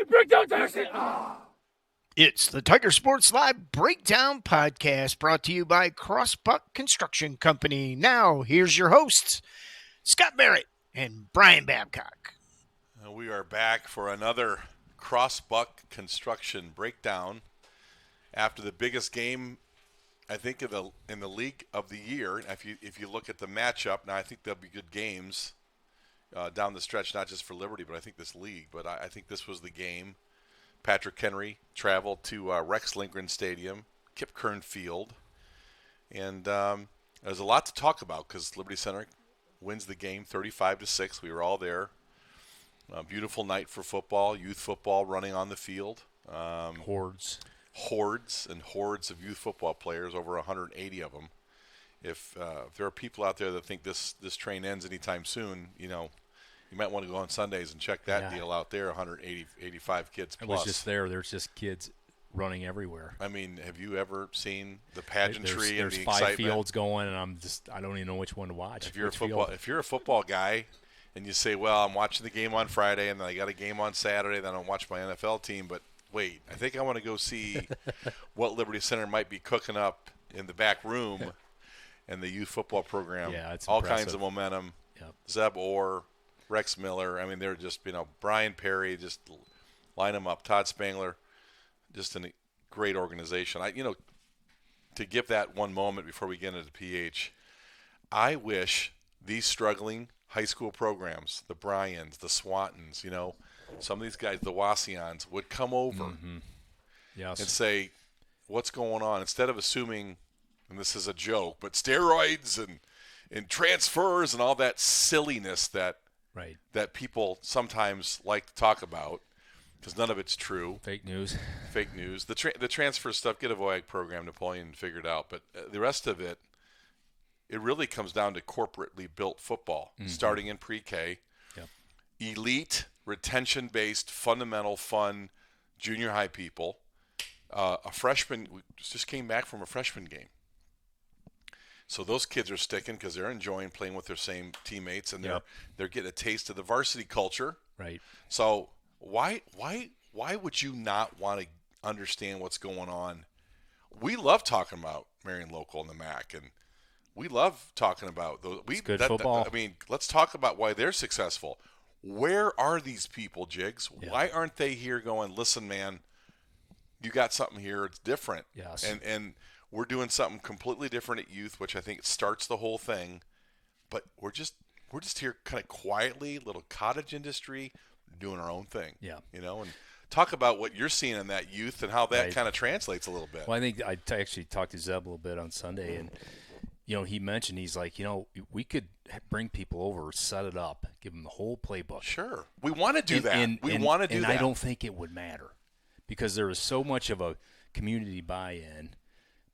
Breakdown Thursday. It's the Tiger Sports Live Breakdown Podcast brought to you by Crossbuck Construction Company. Now, here's your hosts, Scott Barrett and Brian Babcock. We are back for another Crossbuck Construction Breakdown after the biggest game, I think, in the league of the year. If you look at the matchup, now I think there'll be good games down the stretch, not just for Liberty, but I think this league. But I think this was the game. Patrick Henry traveled to Rex Lindgren Stadium, Kip Kern Field, and there's a lot to talk about because Liberty Center wins the game 35-6. We were all there. A beautiful night for football, youth football running on the field. Hordes and hordes of youth football players, over 180 of them. If there are people out there that think this train ends anytime soon, you might want to go on Sundays and check that deal out there. 85 kids plus. I was just there. There's just kids running everywhere. I mean, have you ever seen the pageantry and the there's excitement? 5 fields going, and I don't even know which one to watch. If you're a football guy, and you say, "Well, I'm watching the game on Friday, and then I got a game on Saturday, then I'll watch my NFL team," but wait, I think I want to go see what Liberty Center might be cooking up in the back room and the youth football program. Yeah, it's all impressive. kinds of momentum. Yep. Zeb Orr, Rex Miller. I mean, they're just, Brian Perry, just line them up. Todd Spangler, just a great organization. To give that one moment before we get into the PH, I wish these struggling high school programs, the Bryans, the Swantons, some of these guys, the Wassians, would come over Yes. and say, what's going on? Instead of assuming, and this is a joke, but steroids and transfers and all that silliness that people sometimes like to talk about, because none of it's true. Fake news. The transfer stuff, get a VOAG program, Napoleon figured out. But the rest of it, it really comes down to corporately built football, starting in pre-K. Yep. Elite, retention-based, fundamental, fun junior high people. A freshman just came back from a freshman game. So those kids are sticking because they're enjoying playing with their same teammates, and they're getting a taste of the varsity culture. Right. So why would you not want to understand what's going on? We love talking about Marion Local and the MAC, and we love talking about those. Good football. Let's talk about why they're successful. Where are these people, Jigs? Yeah. Why aren't they here going, listen, man, you got something here. It's different. Yes. And we're doing something completely different at youth, which I think starts the whole thing. But we're just here kind of quietly, little cottage industry, doing our own thing. Yeah. And talk about what you're seeing in that youth and how that kind of translates a little bit. Well, I think I actually talked to Zeb a little bit on Sunday, and he mentioned, he's like, we could bring people over, set it up, give them the whole playbook. Sure. We want to do that. We want to do that. And I don't think it would matter because there is so much of a community buy-in,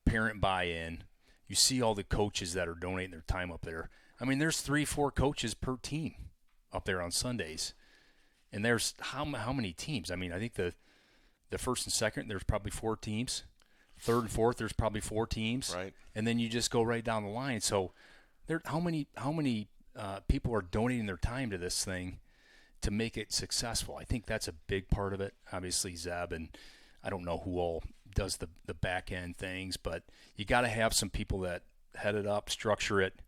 parent buy-in. You see all the coaches that are donating their time up there. I mean, there's 3-4 coaches per team up there on Sundays. And there's how many teams? I mean, I think the first and second, there's probably 4 teams. Third and fourth, there's probably 4 teams. Right. And then you just go right down the line. So how many people are donating their time to this thing to make it successful? I think that's a big part of it. Obviously, Zeb, and I don't know who all does the back end things, but you got to have some people that head it up, structure it.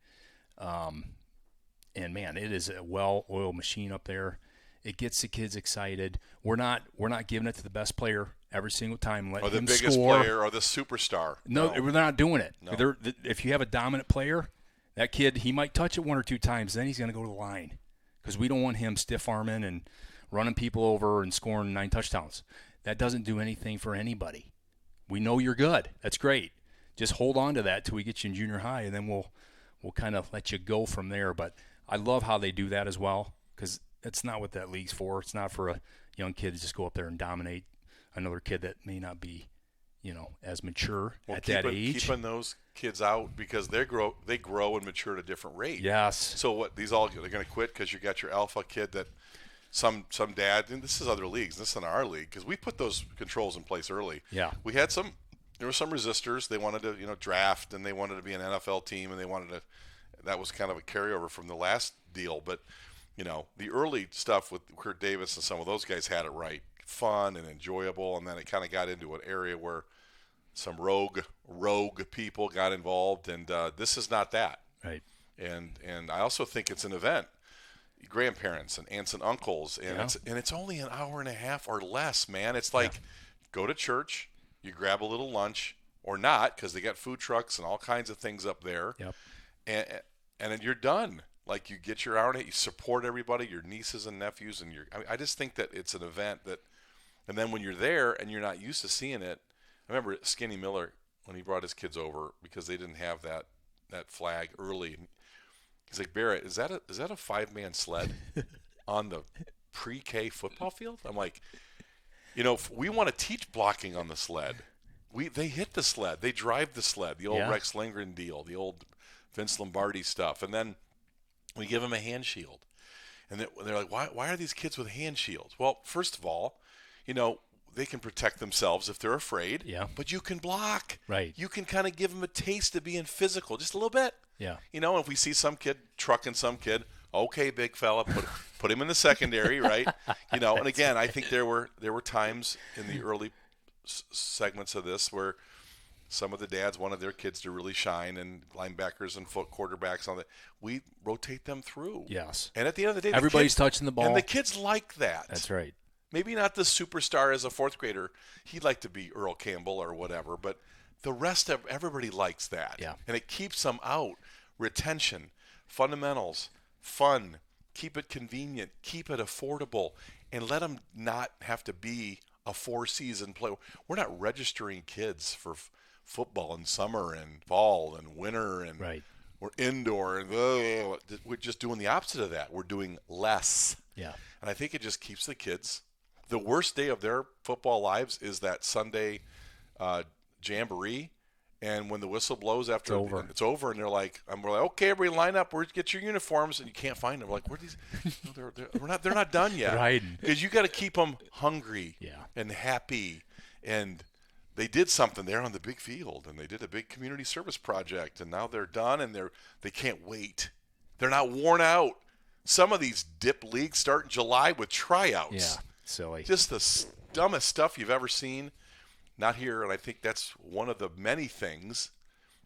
And man, it is a well-oiled machine up there. It gets the kids excited. We're not giving it to the best player every single time. Let or the him biggest score. player or the superstar. No, we're not doing it. No. If you have a dominant player, that kid, he might touch it 1 or 2 times, then he's going to go to the line because we don't want him stiff-arming and running people over and scoring 9 touchdowns. That doesn't do anything for anybody. We know you're good. That's great. Just hold on to that till we get you in junior high, and then we'll kind of let you go from there. But I love how they do that as well because that's not what that league's for. It's not for a young kid to just go up there and dominate another kid that may not be, as mature at that age. Keeping those kids out because they grow and mature at a different rate. Yes. So what? They're going to quit because you got your alpha kid that some dad, and this is other leagues, this isn't our league, because we put those controls in place early. Yeah. We had there were some resistors. They wanted to, draft, and they wanted to be an NFL team, and they wanted to. That was kind of a carryover from the last deal, but the early stuff with Kurt Davis and some of those guys had it right. fun and enjoyable, and then it kind of got into an area where some rogue people got involved, and this is not that. Right. And I also think it's an event. Grandparents and aunts and uncles, and Yeah. it's only an hour and a half or less, man. It's like go to church, you grab a little lunch or not, because they got food trucks and all kinds of things up there, Yep. and then you're done. Like you get your hour and you support everybody, your nieces and nephews, and I just think that it's an event that, and then when you're there and you're not used to seeing it. I remember Skinny Miller when he brought his kids over because they didn't have that flag early. He's like, Barrett, is that a 5-man sled on the pre-K football field? I'm like, if we want to teach blocking on the sled. They hit the sled, they drive the sled, the old Rex Lindgren deal, the old Vince Lombardi stuff, and then we give them a hand shield. And they're like, why are these kids with hand shields? Well, first of all, they can protect themselves if they're afraid. Yeah. But you can block. Right. You can kind of give them a taste of being physical, just a little bit. Yeah. If we see some kid trucking some kid, okay, big fella, put him in the secondary, right? And again, I think there were times in the early segments of this where some of the dads wanted their kids to really shine, and linebackers and quarterbacks on that. We rotate them through. Yes. And at the end of the day, everybody's touching the ball. And the kids like that. That's right. Maybe not the superstar as a fourth grader. He'd like to be Earl Campbell or whatever, but the rest of everybody likes that. Yeah. And it keeps them out. Retention, fundamentals, fun, keep it convenient, keep it affordable, and let them not have to be a 4-season player. We're not registering kids for football in summer and fall and winter, and we're indoor, and we're just doing the opposite of that. We're doing less. Yeah. And I think it just keeps the kids. The worst day of their football lives is that Sunday jamboree, and when the whistle blows after it's over, and we're like, okay, everybody line up, get your uniforms, and you can't find them. We're like, where are these? They're not done yet. Right. Because you got to keep them hungry and happy. And they did something there on the big field, and they did a big community service project, and now they're done, and they can't wait. They're not worn out. Some of these dip leagues start in July with tryouts. Yeah, silly. Just the dumbest stuff you've ever seen. Not here, and I think that's one of the many things.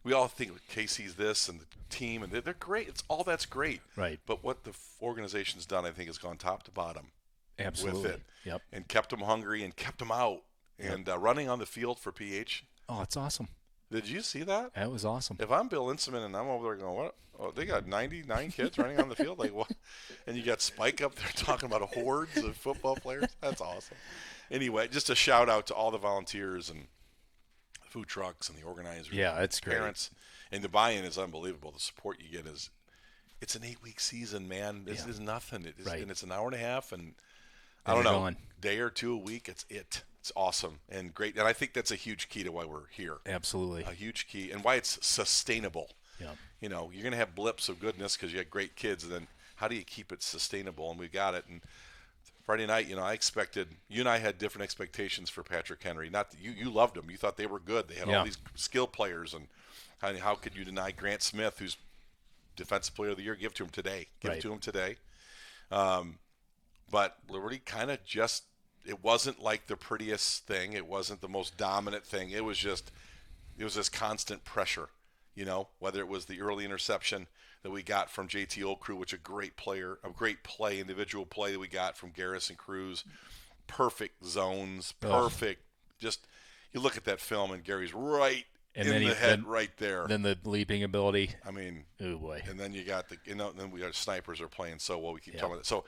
We all think KC's this and the team, and they're great. That's great. Right. But what the organization's done, I think, has gone top to bottom. Absolutely. With it. Yep. And kept them hungry and kept them out. And running on the field for PH. Oh, it's awesome. Did you see that? That was awesome. If I'm Bill Inseman and I'm over there going, what? Oh, they got 99 kids running on the field? Like what? And you got Spike up there talking about hordes of football players? That's awesome. Anyway, just a shout out to all the volunteers and food trucks and the organizers. Yeah, that's great. Parents. And the buy-in is unbelievable. The support you get it's an 8-week season, man. This is nothing. And it's an hour and a half, and I don't know, day or two a week. It's awesome and great. And I think that's a huge key to why we're here. Absolutely. A huge key, and why it's sustainable. Yeah. You're going to have blips of goodness because you have great kids, and then how do you keep it sustainable? And we got it. And Friday night, I expected, you and I had different expectations for Patrick Henry. Not that you loved them. You thought they were good. They had all these skill players, and how could you deny Grant Smith, who's Defensive Player of the Year? Give to him today. Give it to him today. But Liberty kind of just, it wasn't like the prettiest thing. It wasn't the most dominant thing. It was this constant pressure, whether it was the early interception that we got from JT Oldcrew, which a great play, individual play that we got from Garrison Cruz. Perfect zones, perfect. Just, you look at that film and Gary's right in the head right there. Then the leaping ability. I mean, oh boy. And then you got then we got snipers are playing so well. We keep talking about that. So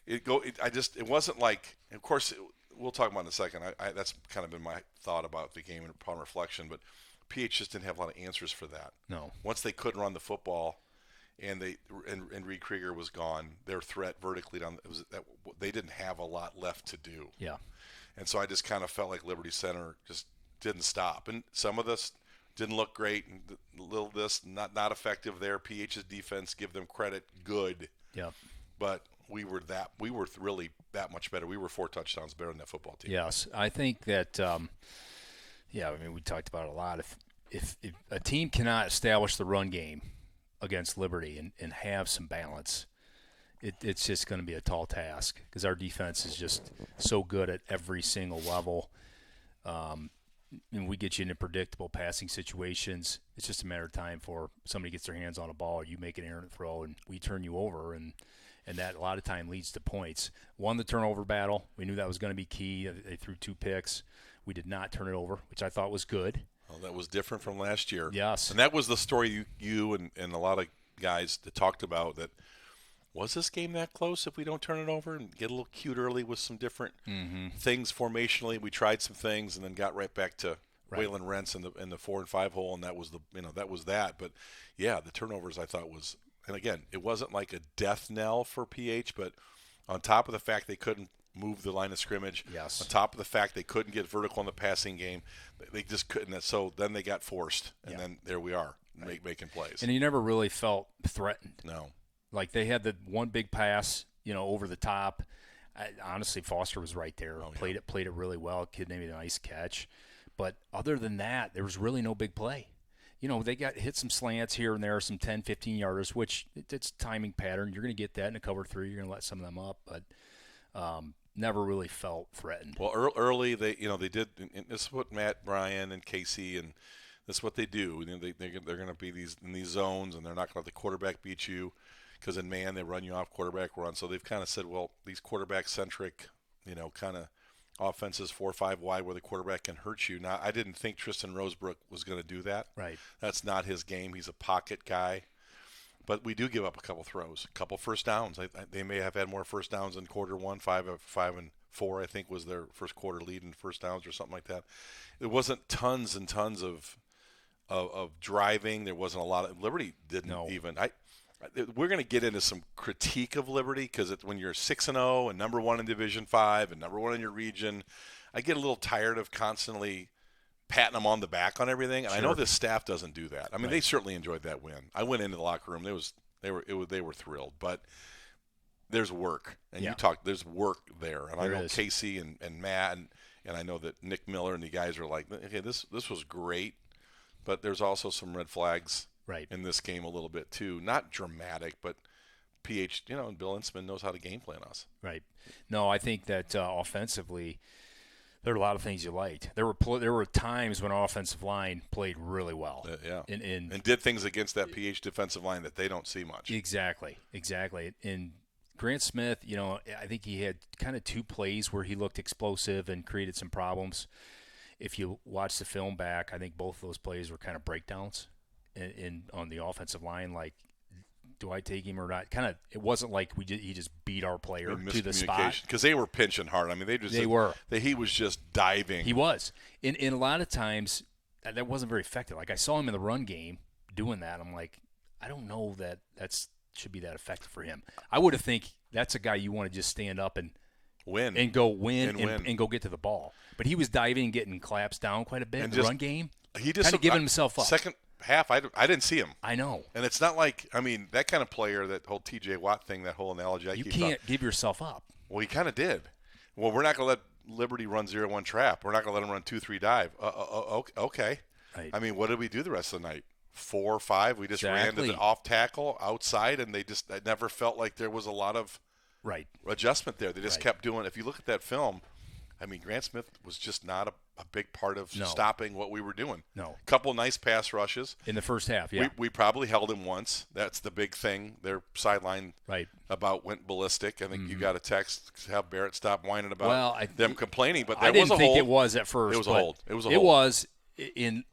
it wasn't like, of course, we'll talk about it in a second. That's kind of been my thought about the game upon reflection, but PH just didn't have a lot of answers for that. No. Once they couldn't run the football, and Reed Krieger was gone, their threat vertically down, they didn't have a lot left to do. Yeah. And so I just kind of felt like Liberty Center just didn't stop. And some of this didn't look great, and a little this not effective there. PH's defense, give them credit, good. Yeah. But we were really that much better. We were 4 touchdowns better than that football team. Yes, I think that. We talked about it a lot. If a team cannot establish the run game against Liberty and have some balance, it's just going to be a tall task because our defense is just so good at every single level. And we get you into predictable passing situations. It's just a matter of time for somebody gets their hands on a ball, you make an errant throw, and we turn you over, and that a lot of time leads to points. Won the turnover battle. We knew that was going to be key. They threw 2 picks. We did not turn it over, which I thought was good. Well, that was different from last year. Yes. And that was the story you and a lot of guys that talked about, that was this game that close if we don't turn it over and get a little cute early with some different things formationally. We tried some things and then got right back to Waylon Rents in the 4 and 5 hole, and that was that. But yeah, the turnovers I thought was, and again, it wasn't like a death knell for PH, but on top of the fact they couldn't move the line of scrimmage, yes, on top of the fact they couldn't get vertical in the passing game, they just couldn't. So then they got forced, and then there we are making plays. And you never really felt threatened. No. Like they had the one big pass, over the top. Honestly, Foster was right there. Played it really well. Kid made a nice catch. But other than that, there was really no big play. They got hit some slants here and there, some 10, 15 yarders, which it's timing pattern. You're going to get that in a cover 3. You're going to let some of them up, but never really felt threatened. Well, early they did. And this is what Matt, Bryan, and Casey, and this is what they do. They're going to be in these zones, and they're not going to let the quarterback beat you. Because in man, they run you off quarterback run. So they've kind of said, well, these quarterback-centric, kind of offenses 4 or 5 wide where the quarterback can hurt you. Now, I didn't think Tristan Rosebrook was going to do that. Right. That's not his game. He's a pocket guy. But we do give up a couple throws, a couple first downs. They may have had more first downs in quarter 1, 5 and 4, I think was their first quarter lead in first downs or something like that. It wasn't tons and tons of driving. There wasn't a lot of – Liberty didn't even – we're going to get into some critique of Liberty because when you're 6-0 and number 1 in Division 5 and number 1 in your region, I get a little tired of constantly patting them on the back on everything. And I know this staff doesn't do that. I mean, they certainly enjoyed that win. I went into the locker room; they were thrilled. But there's work, and there's work there. And I know Casey and Matt and I know that Nick Miller and the guys are like, okay, this was great, but there's also some red flags. Right. In this game a little bit too. Not dramatic, but PH, and Bill Inceman knows how to game plan us. Right. No, I think that offensively, there are a lot of things you liked. There were times when our offensive line played really well. And did things against that PH defensive line that they don't see much. Exactly. And Grant Smith, I think he had kind of 2 plays where he looked explosive and created some problems. If you watch the film back, I think both of those plays were kind of breakdowns. On the offensive line, like, do I take him or not? Kind of, it wasn't like he just beat our player to the spot because they were pinching hard. I mean, they were. He was just diving. He was. In a lot of times that wasn't very effective. Like I saw him in the run game doing that. I'm like, I don't know that should be that effective for him. I would have think that's a guy you want to just stand up and win and go win and go get to the ball. But he was diving, getting claps down quite a bit in the run game. He just kind of giving himself up. Second half, I didn't see him. I know. And it's not like, I mean, that kind of player, that whole TJ Watt thing, that whole analogy. You can't give yourself up. Well, he kind of did. Well, we're not going to let Liberty run 0-1 trap. We're not going to let him run 2-3 dive. Okay. Right. I mean, what did we do the rest of the night? 4 or 5. We just ran to the off tackle outside, and it never felt like there was a lot of adjustment there. They just kept doing. If you look at that film, I mean, Grant Smith was just not a big part of stopping what we were doing. No. Couple nice pass rushes. In the first half, yeah. We probably held him once. That's the big thing. Their sideline about went ballistic. I think you got a text to have Barrett stop whining about them complaining, but there was a hold. I didn't think it was at first. It was a hold. It was a hold. It was.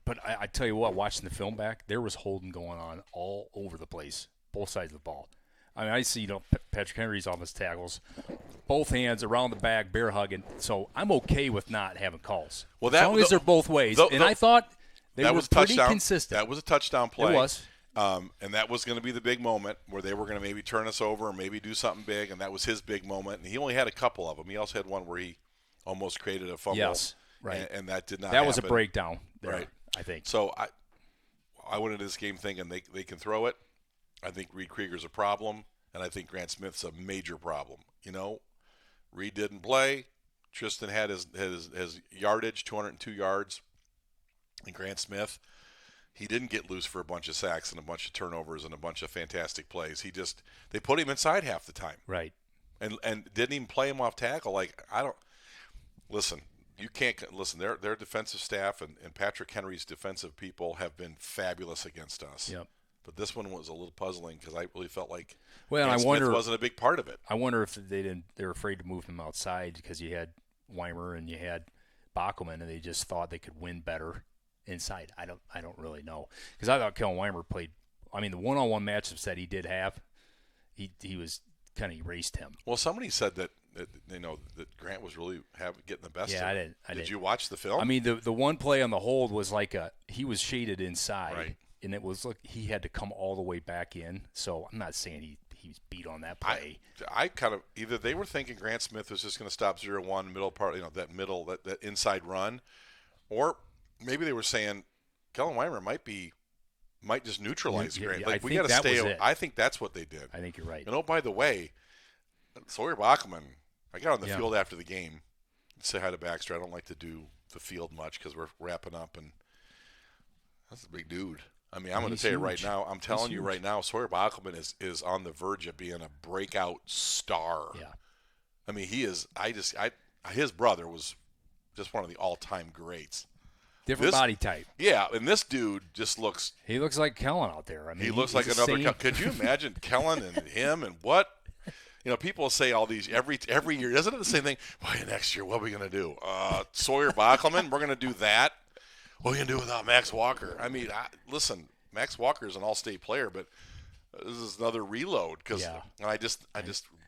But I tell you what, watching the film back, there was holding going on all over the place, both sides of the ball. I mean, I see, Patrick Henry's on his tackles, both hands around the bag, bear hugging. So I'm okay with not having calls. Well, as long as they're both ways. And I thought they were pretty consistent. That was a touchdown play. It was. And that was going to be the big moment where they were going to maybe turn us over or maybe do something big, and that was his big moment. And he only had a couple of them. He also had one where he almost created a fumble. Yes, right. And that did not happen. That was a breakdown there, right. I think. So I went into this game thinking they can throw it. I think Reed Krieger's a problem, and I think Grant Smith's a major problem. Reed didn't play. Tristan had his yardage, 202 yards. And Grant Smith, he didn't get loose for a bunch of sacks and a bunch of turnovers and a bunch of fantastic plays. They put him inside half the time. Right. And didn't even play him off tackle. Like, I don't listen. You can't listen. Their defensive staff and Patrick Henry's defensive people have been fabulous against us. Yep. But this one was a little puzzling because I really felt like Smith wasn't a big part of it. I wonder if they were afraid to move him outside because you had Weimer and you had Bachman, and they just thought they could win better inside. I don't really know, because I thought Kellen Weimer played. I mean, the one-on-one matchups that he did have, he was kind of erased him. Well, somebody said that Grant was really getting the best. Yeah, of I it. didn't. Did you watch the film? I mean, the one play on the hold was like he was shaded inside, right. And it was like he had to come all the way back in. So I'm not saying he was beat on that play. I kind of either they were thinking Grant Smith was just going to stop 0-1 middle part, that inside run, or maybe they were saying Kellen Weimer might just neutralize Grant. Yeah, like we got to stay. I think that's what they did. I think you're right. And oh, by the way, Sawyer Bachman, I got on the field after the game to say hi to Baxter. I don't like to do the field much because we're wrapping up, and that's a big dude. I mean, I'm going to tell you right now. I'm telling you right now, Sawyer Bachman is on the verge of being a breakout star. Yeah. I mean, he is. His brother was just one of the all-time greats. Different body type. Yeah, and this dude just looks. He looks like Kellen out there. I mean, he looks like another. Could you imagine Kellen and him and what? People say all these every year. Isn't it the same thing? Well, next year, what are we going to do? Sawyer Bachman, we're going to do that. What are we going to do without Max Walker? I mean, listen, Max Walker is an all-state player, but this is another reload because I just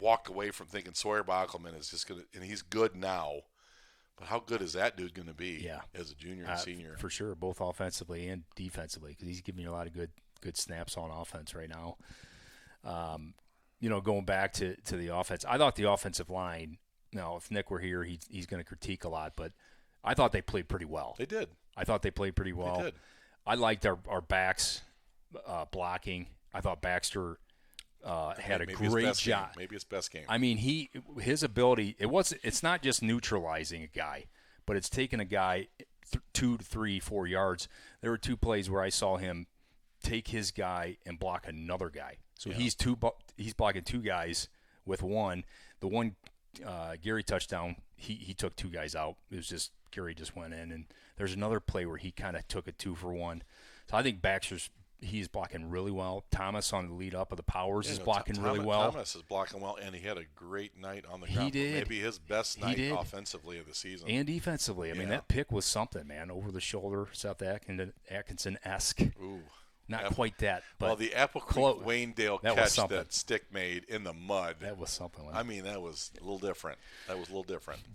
walked away from thinking Sawyer Bachman is just going to, and he's good now. But how good is that dude going to be as a junior and senior? For sure, both offensively and defensively, because he's giving you a lot of good snaps on offense right now. Going back to the offense, I thought the offensive line, now if Nick were here, he's going to critique a lot, but I thought they played pretty well. They did. I thought they played pretty well. They did. I liked our backs blocking. I thought Baxter had a great job. Maybe his best game. I mean, his ability. It's not just neutralizing a guy, but it's taking a guy 2 to 3, 4 yards. There were 2 plays where I saw him take his guy and block another guy. So he's blocking 2 guys with one. The one Gary touchdown, he took 2 guys out. It was just Gary just went in, and there's another play where he kind of took a 2 for 1. So I think he's blocking really well. Thomas on the lead up of the Powers is blocking really well. Thomas is blocking well, and he had a great night on the ground. He did. Maybe his best night offensively of the season. And defensively. I mean, that pick was something, man. Over the shoulder, South Atkinson-esque. Ooh. Not quite that. But the Apple Creek Waynedale catch that Stick made in the mud. That was something. I mean, that was a little different.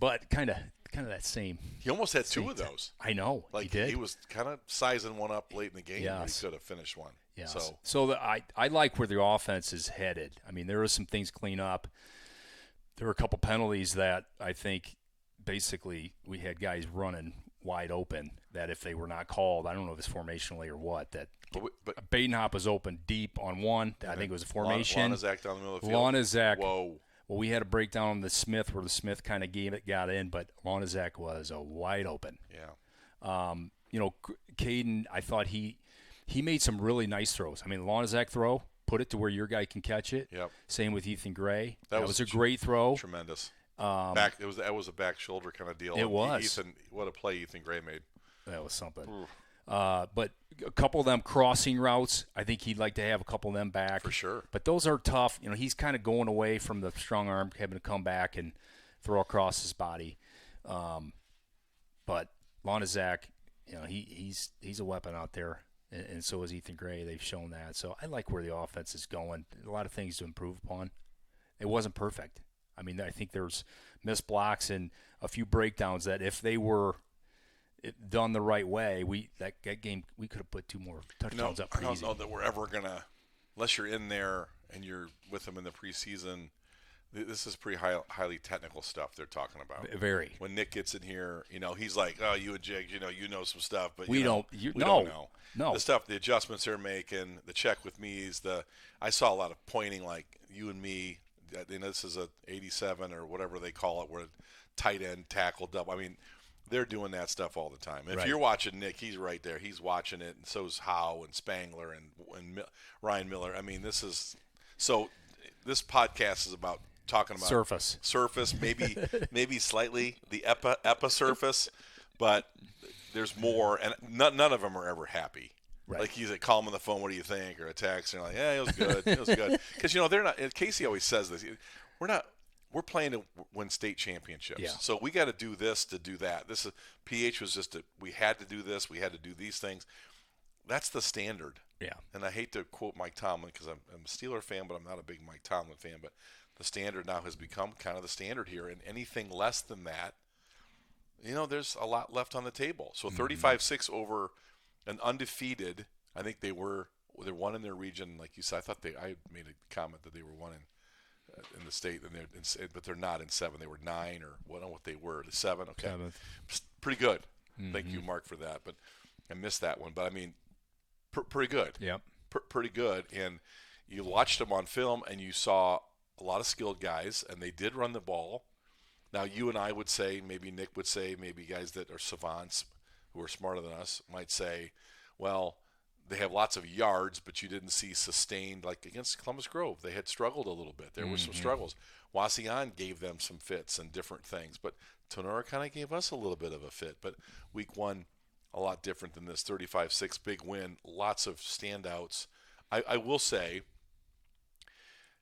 But kind of that same. He almost had 2 of those. I know. Like he did. He was kind of sizing one up late in the game. Yes. He could have finished one. Yes. So I like where the offense is headed. I mean, there are some things clean up. There were a couple penalties that I think basically we had guys running wide open that if they were not called, I don't know if it's formationally or what, that but Badenhop was open deep on one. I think it was a formation. Lonazak down the middle of the field. Lonazak. Whoa. Well, we had a breakdown on the Smith where the Smith kind of got in, but Lonazak was a wide open. Yeah. Caden, I thought he made some really nice throws. I mean, the Lonazak throw, put it to where your guy can catch it. Yep. Same with Ethan Gray. That was a great throw. Tremendous. That was a back shoulder kind of deal. It was. Ethan, what a play Ethan Gray made. That was something. But a couple of them crossing routes, I think he'd like to have a couple of them back. For sure. But those are tough. He's kind of going away from the strong arm, having to come back and throw across his body. But Lonazak, he's a weapon out there, and so is Ethan Gray. They've shown that. So I like where the offense is going. A lot of things to improve upon. It wasn't perfect. I mean, I think there's missed blocks and a few breakdowns that if they were done the right way, that game we could have put 2 more touchdowns up pretty easy. I don't know that we're ever gonna, unless you're in there and you're with them in the preseason. This is pretty highly technical stuff they're talking about. Very. When Nick gets in here, he's like, "Oh, you and Jake, you know some stuff, but we don't know. No, the stuff, the adjustments they're making, the check with me's. I saw a lot of pointing, like you and me. This is a 87 or whatever they call it, where tight end tackle double. I mean, they're doing that stuff all the time. If Right. you're watching Nick, he's right there. He's watching it, and so's Howe and Spangler and Ryan Miller. I mean, this podcast is about talking about surface, maybe slightly the epi surface, but there's more, and none of them are ever happy. Right. Like he's like, call him on the phone, what do you think, or a text, and they're like, yeah, it was good, it was good, because they're not. And Casey always says this, we're playing to win state championships, Yeah. so we got to do this to do that. This is PH was just we had to do this, we had to do these things. That's the standard. Yeah. And I hate to quote Mike Tomlin because I'm a Steeler fan, but I'm not a big Mike Tomlin fan. But the standard now has become kind of the standard here, and anything less than that, there's a lot left on the table. So 35-6 over an undefeated. I think they're one in their region, like you said. I made a comment that they were one in the state, but they're not in 7. They were 9 or I don't know what they were. 7, okay, 7th. Pretty good. Thank you, Mark, for that. But I missed that one. But I mean, pretty good. Yep. Pretty good. And you watched them on film, and you saw a lot of skilled guys, and they did run the ball. Now, you and I would say, maybe Nick would say, maybe guys that are savants who are smarter than us might say, well, they have lots of yards, but you didn't see sustained, like against Columbus Grove. They had struggled a little bit. There were some struggles. Wasion gave them some fits and different things, but Tonora kind of gave us a little bit of a fit. But week 1, a lot different than this 35-6 big win. Lots of standouts. I will say,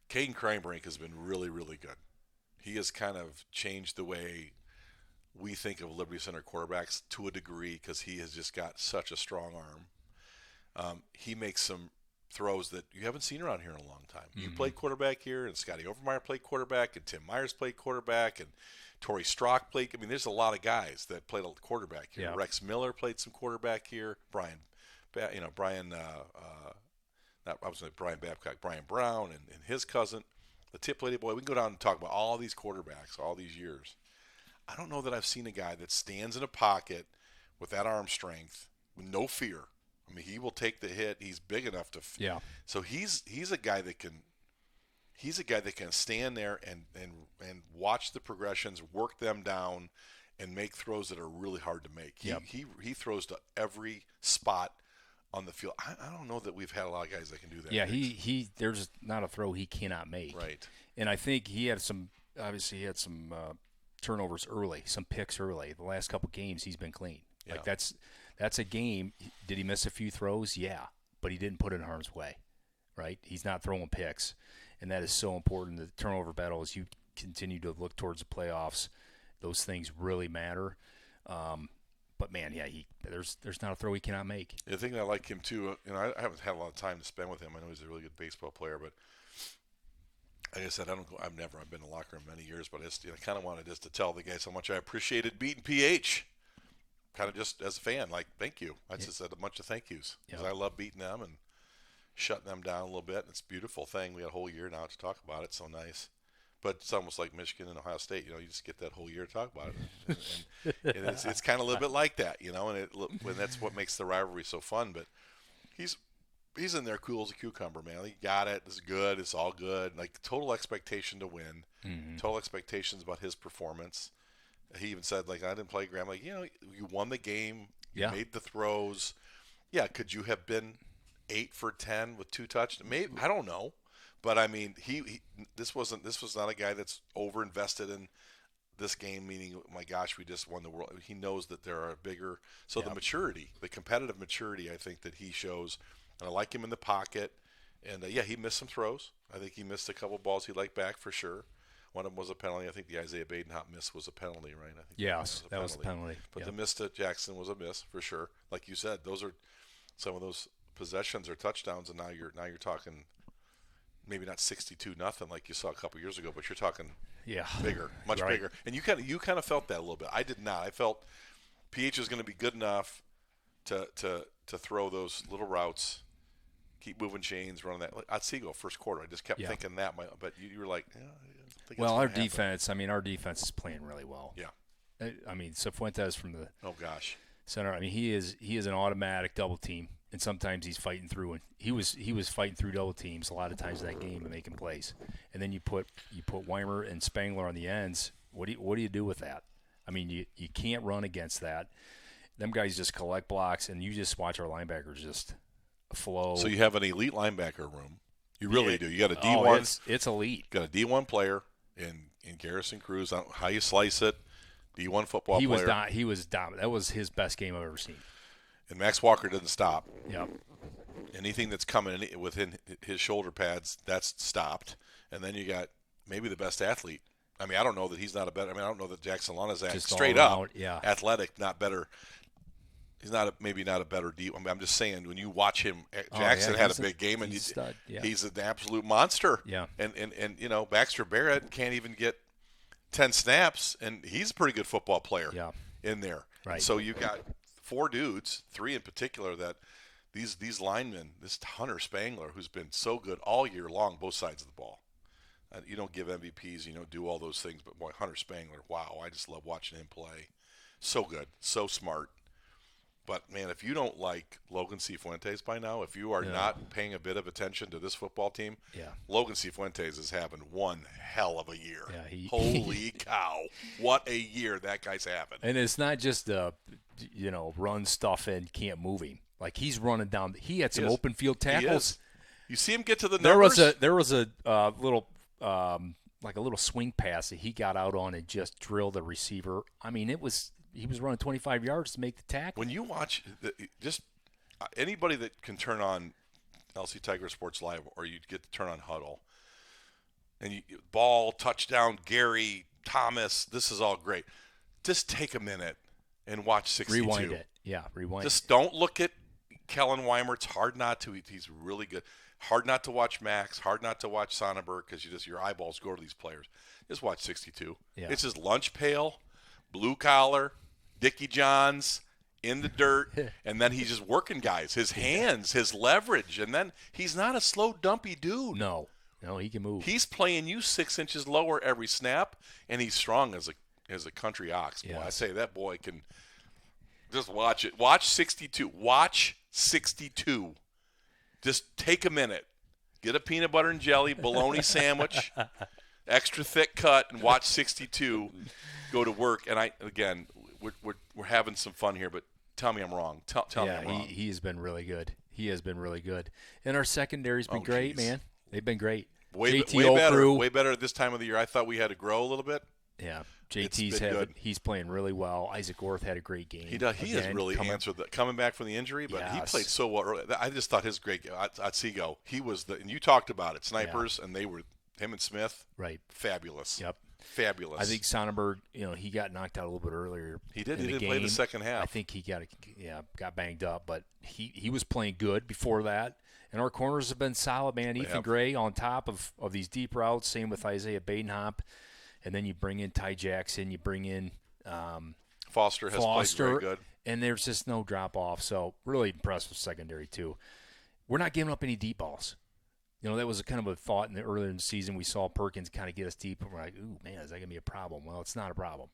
Caden Kreinbrink has been really, really good. He has kind of changed the way we think of Liberty Center quarterbacks to a degree because he has just got such a strong arm. He makes some throws that you haven't seen around here in a long time. You played quarterback here, and Scotty Overmeyer played quarterback, and Tim Myers played quarterback, and Torrey Strock played. I mean, there's a lot of guys that played a quarterback here. Yeah. Rex Miller played some quarterback here. Brian Babcock, Brian Brown, and his cousin, the Tip Lady Boy. We can go down and talk about all these quarterbacks, all these years. I don't know that I've seen a guy that stands in a pocket with that arm strength, with no fear. I mean, he will take the hit. He's big enough to. Yeah. So he's a guy that can. He's a guy that can stand there and watch the progressions, work them down, and make throws that are really hard to make. He throws to every spot on the field. I don't know that we've had a lot of guys that can do that. Yeah, he there's not a throw he cannot make. Right. And I think he had some turnovers early, some picks early. The last couple games he's been clean. Yeah. Like that's a game. Did he miss a few throws? Yeah, but he didn't put it in harm's way. Right? He's not throwing picks, and that is so important. The turnover battle, as you continue to look towards the playoffs, those things really matter. But man, yeah, there's not a throw he cannot make. The thing that I like him too, I haven't had a lot of time to spend with him. I know he's a really good baseball player, but like I said, I've been in the locker room many years, but I kind of wanted just to tell the guys how much I appreciated beating PH. Kind of just as a fan, like, thank you. I just said a bunch of thank yous because I love beating them and shutting them down a little bit. It's a beautiful thing. We got a whole year now to talk about it. So nice. But it's almost like Michigan and Ohio State. You just get that whole year to talk about it. And it's kind of a little bit like that, and that's what makes the rivalry so fun. But he's in there cool as a cucumber, man. He got it. It's good. It's all good. Like, total expectation to win. Total expectations about his performance. He even said, like, I didn't play Graham. Like, you won the game. You made the throws. Yeah, could you have been 8 for 10 with 2 touchdowns? Maybe, I don't know. But I mean, this was not a guy that's overinvested in this game. Meaning, my gosh, we just won the world. He knows that there are bigger. So the maturity, the competitive maturity, I think that he shows, and I like him in the pocket. And he missed some throws. I think he missed a couple balls he'd like back for sure. One of them was a penalty. I think the Isaiah Badenhop miss was a penalty, right? I think Yes, that was a penalty. But the miss to Jackson was a miss for sure. Like you said, those are some of those possessions or touchdowns, and now you're talking. Maybe not 62-0 like you saw a couple years ago, but you're talking bigger, much bigger. And you kind of felt that a little bit. I did not. I felt PH was going to be good enough to throw those little routes, keep moving chains, running that. Like Otsego first quarter, I just kept thinking that. But you were like, well, our defense. I mean, our defense is playing really well. Yeah. I mean, Cifuentes from the center. I mean, he is an automatic double team. And sometimes he's fighting through, and he was fighting through double teams a lot of times in that game and making plays. And then you put Weimer and Spangler on the ends. What do you do with that? I mean, you can't run against that. Them guys just collect blocks, and you just watch our linebackers just flow. So you have an elite linebacker room. You really do. You got a Oh, D1. it's elite. Got a D1 player in Garrison Cruz. I don't know how you slice it. D1 football player. He was dominant. That was his best game I've ever seen. And Max Walker doesn't stop. Yep. Anything that's coming in within his shoulder pads, that's stopped. And then you got maybe the best athlete. I mean, I don't know that he's not a better. I mean, I don't know that Jackson Lonazak Just straight all up around, athletic, not better. He's maybe not a better D. I mean, I'm just saying when you watch him, Oh, Jackson yeah, had a big game, and he's a stud. Yeah. he's an absolute monster. Yeah. And Baxter Barrett can't even get 10 snaps, and he's a pretty good football player. Yeah. In there. Right. So you got 4 dudes, 3 in particular, that these linemen, this Hunter Spangler, who's been so good all year long, both sides of the ball. You don't give MVPs, do all those things, but boy, Hunter Spangler, wow, I just love watching him play. So good, so smart. But, man, if you don't like Logan Cifuentes by now, if you are not paying a bit of attention to this football team, Logan Cifuentes is having one hell of a year. Yeah, Holy cow. What a year that guy's having. And it's not just run stuff and can't move him. Like, he's running down. He had some open field tackles. You see him get to the numbers? There was a little like a little swing pass that he got out on and just drilled the receiver. I mean, he was running 25 yards to make the tackle. When you watch anybody that can turn on LC Tiger Sports Live, or you get to turn on Huddle, and ball, touchdown, Gary, Thomas, this is all great. Just take a minute and watch 62. Rewind it. Yeah, rewind. Just don't look at Kellen Weimer. It's hard not to. He's really good. Hard not to watch Max. Hard not to watch Sonnenberg because your eyeballs go to these players. Just watch 62. Yeah. It's his lunch pail, blue collar, Dickie Johns, in the dirt, and then he's just working guys. His hands, his leverage, and then he's not a slow, dumpy dude. No, he can move. He's playing you 6 inches lower every snap, and he's strong as a country ox. Boy, I say that boy can just watch it. Watch 62. Watch 62. Just take a minute. Get a peanut butter and jelly bologna sandwich, extra thick cut, and watch 62 go to work. And we're having some fun here, but tell me I'm wrong. Tell me I'm wrong. He has been really good. He has been really good. And our secondary's been great, man. They've been great. Way better at this time of the year. I thought we had to grow a little bit. Yeah, he's playing really well. Isaac Orth had a great game. He does. He has really answered coming back from the injury, but he played so well early. I just thought his great game at Seago. He was and you talked about it, snipers, and they were him and Smith. Right. Fabulous. Yep. Fabulous. I think Sonnenberg, he got knocked out a little bit earlier. He did. He didn't game. play the second half. I think he got banged up, but he was playing good before that. And our corners have been solid, man. Ethan Gray on top of these deep routes. Same with Isaiah Badenhop. And then you bring in Ty Jackson. You bring in Foster has played very good. And there's just no drop-off. So really impressed with secondary, too. We're not giving up any deep balls. That was kind of a thought earlier in the season. We saw Perkins kind of get us deep, and we're like, ooh, man, is that going to be a problem? Well, it's not a problem.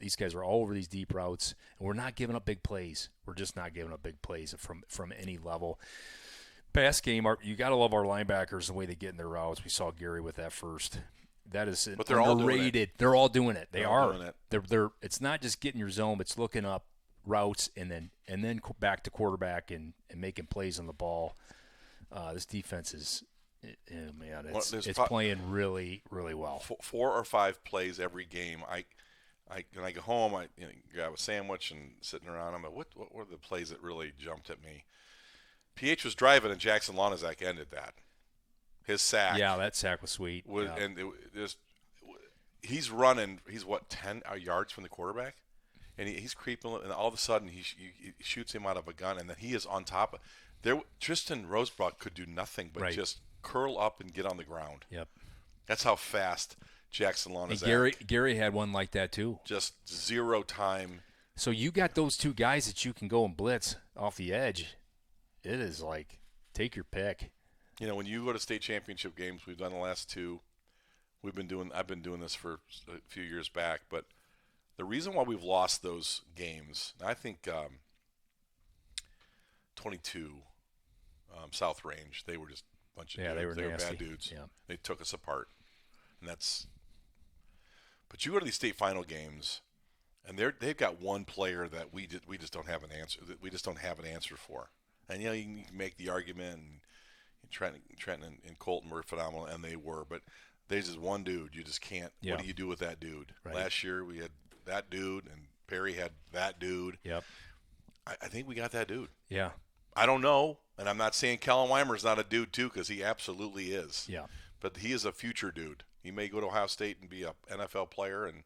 These guys are all over these deep routes, and we're not giving up big plays. We're just not giving up big plays from any level. Pass game, you got to love our linebackers, the way they get in their routes. We saw Gary with that first. That is but they're underrated. All doing it. They're all doing it. They are. Doing it. They're. It's not just getting your zone. It's looking up routes and then back to quarterback and making plays on the ball. This defense is, man, it's playing really, really well. 4 or 5 plays every game. When I go home, I grab a sandwich and sitting around. I'm like, what were the plays that really jumped at me? PH was driving and Jackson Lonazak ended that. His sack. Yeah, that sack was sweet. And he's running. He's 10 yards from the quarterback, and he's creeping. And all of a sudden, he shoots him out of a gun, and then he is on top of. Tristan Rosebrook could do nothing but just curl up and get on the ground. Yep. That's how fast Jackson Lonazak. And Gary had one like that too. Just zero time. So you got those two guys that you can go and blitz off the edge. It is like, take your pick. When you go to state championship games, we've done the last 2. I've been doing this for a few years back, but the reason why we've lost those games, I think 22 South Range, they were just a bunch of dudes. They were nasty. Bad dudes. Yeah. They took us apart. But you go to these state final games, And they've got one player that we just don't have an answer. That we just don't have an answer for. And you can make the argument. And Trenton and Colton were phenomenal, and they were. But there's just one dude. You just can't. Yeah. What do you do with that dude? Right. Last year we had that dude, and Perry had that dude. Yep. I think we got that dude. Yeah. I don't know, and I'm not saying Kellen Weimer's not a dude too, because he absolutely is. Yeah. But he is a future dude. He may go to Ohio State and be a NFL player, and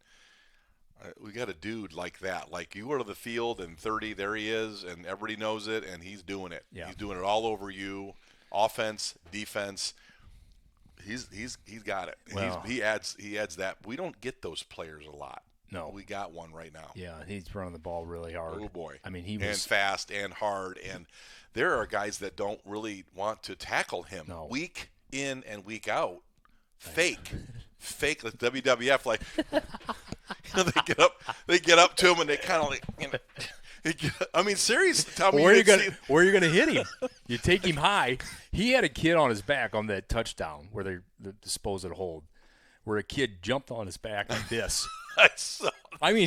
we got a dude like that. Like, you go to the field and 30, there he is, and everybody knows it, and he's doing it. Yeah. He's doing it all over you, offense, defense. He's got it. Well, He adds that. We don't get those players a lot. No. We got one right now. Yeah, he's running the ball really hard. Oh boy. I mean, he was and fast and hard, and there are guys that don't really want to tackle him. No. Week in and week out. Fake like WWF, like they get up to him and they kind of like, I mean, seriously, tell me where are you gonna hit him? You take him high. He had a kid on his back on that touchdown where they disposed of the hold, where a kid jumped on his back like this. I saw. I mean,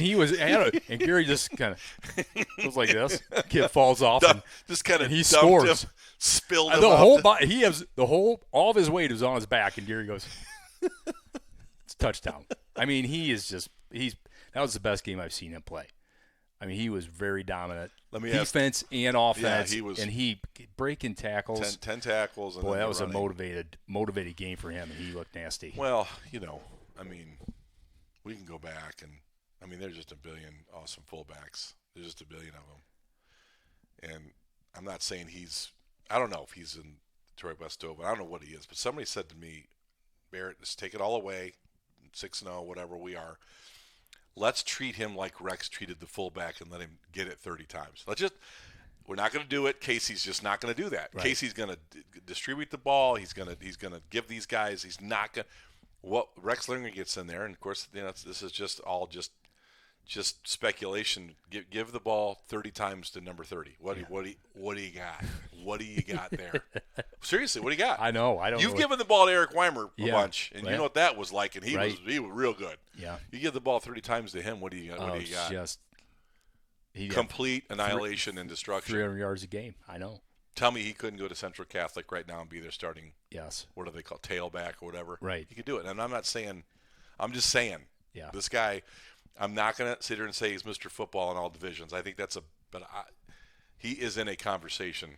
and Gary just kind of was like this. Kid falls off and just kind of he scores. Him, spilled him the whole body. He has all of his weight is on his back, and Gary goes, "It's touchdown." I mean, that was the best game I've seen him play. I mean, he was very dominant. Defense and offense. Yeah, he was. And he breaking tackles. 10 tackles. And boy, that was running. a motivated game for him, and he looked nasty. Well, I mean, we can go back, and I mean, there's just a billion awesome fullbacks. There's just a billion of them. And I'm not saying I don't know if he's in Troy Westover. I don't know what he is. But somebody said to me, Barrett, just take it all away, 6-0, whatever we are. Let's treat him like Rex treated the fullback and let him get it 30 times. We're not going to do it. Casey's just not going to do that. Right. Casey's going to distribute the ball. He's going to give these guys. He's not going. What Rex Linger gets in there, and of course, this is just speculation. Give the ball 30 times to number 30. What do you got? What do you got there? Seriously, what do you got? I know. I don't. You've given the ball to Eric Weimer a bunch, and right. you know what that was like, and he was real good. Yeah. You give the ball 30 times to him. What do you got? What do you got? Just complete annihilation and destruction. 300 yards a game. I know. Tell me he couldn't go to Central Catholic right now and be their starting. Yes. What do they call tailback or whatever? Right. He could do it, and I'm not saying. I'm just saying. Yeah. This guy. I'm not going to sit here and say he's Mr. Football in all divisions. I think he is in a conversation.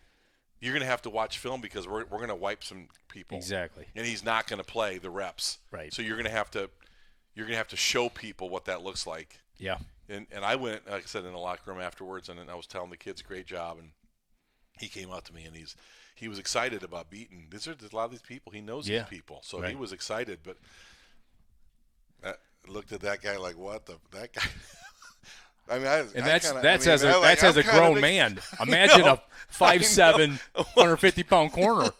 You're going to have to watch film because we're going to wipe some people. Exactly. And he's not going to play the reps. Right. So you're going to have to show people what that looks like. Yeah. And I went, like I said, in the locker room afterwards, and I was telling the kids, great job, and he came out to me and he was excited about beating. There's a lot of these people. He knows these people, so he was excited, but. Looked at that guy like, what that guy? I mean, that's as a grown man. Imagine a 5'7", 150-pound corner.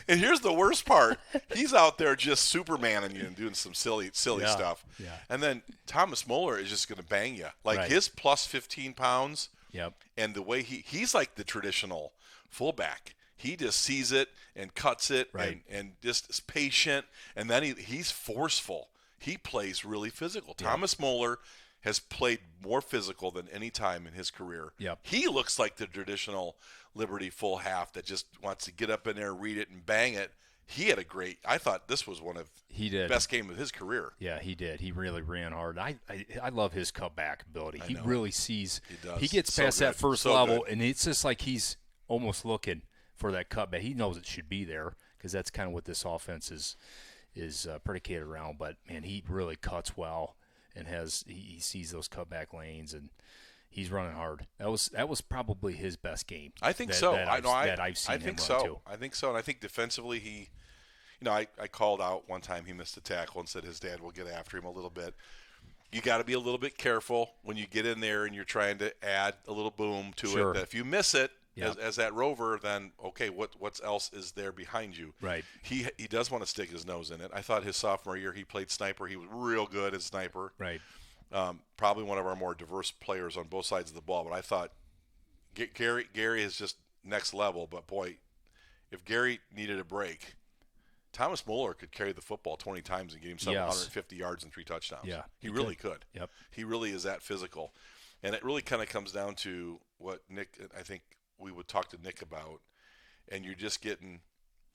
And here's the worst part: he's out there just Supermaning you and doing some silly stuff. Yeah. And then Thomas Moeller is just going to bang you, like his plus 15 pounds. Yep. And the way he's like the traditional fullback. He just sees it and cuts it, and just is patient, and then he's forceful. He plays really physical. Yeah. Thomas Moeller has played more physical than any time in his career. Yep. He looks like the traditional Liberty full half that just wants to get up in there, read it, and bang it. I thought this was one of the best game of his career. Yeah, he did. He really ran hard. I love his cutback ability. He really sees. He does. He gets past that first level, and it's just like he's almost looking for that cutback. He knows it should be there because that's kind of what this offense is predicated around. But man, he really cuts well and he sees those cutback lanes, and he's running hard. That was probably his best game. I think so. I've seen him run too. I think so, and I think defensively he, I called out one time he missed a tackle and said his dad will get after him a little bit. You got to be a little bit careful when you get in there and you're trying to add a little boom to it. That if you miss it. Yep. As that rover, then okay, what else is there behind you? Right. He does want to stick his nose in it. I thought his sophomore year he played sniper. He was real good at sniper. Right. Probably one of our more diverse players on both sides of the ball. But I thought Gary is just next level. But boy, if Gary needed a break, Thomas Muller could carry the football 20 times and get him 750 yards and 3 touchdowns. Yeah, he really could. Yep. He really is that physical. And it really kind of comes down to what Nick, I think we would talk to Nick about, and you're just getting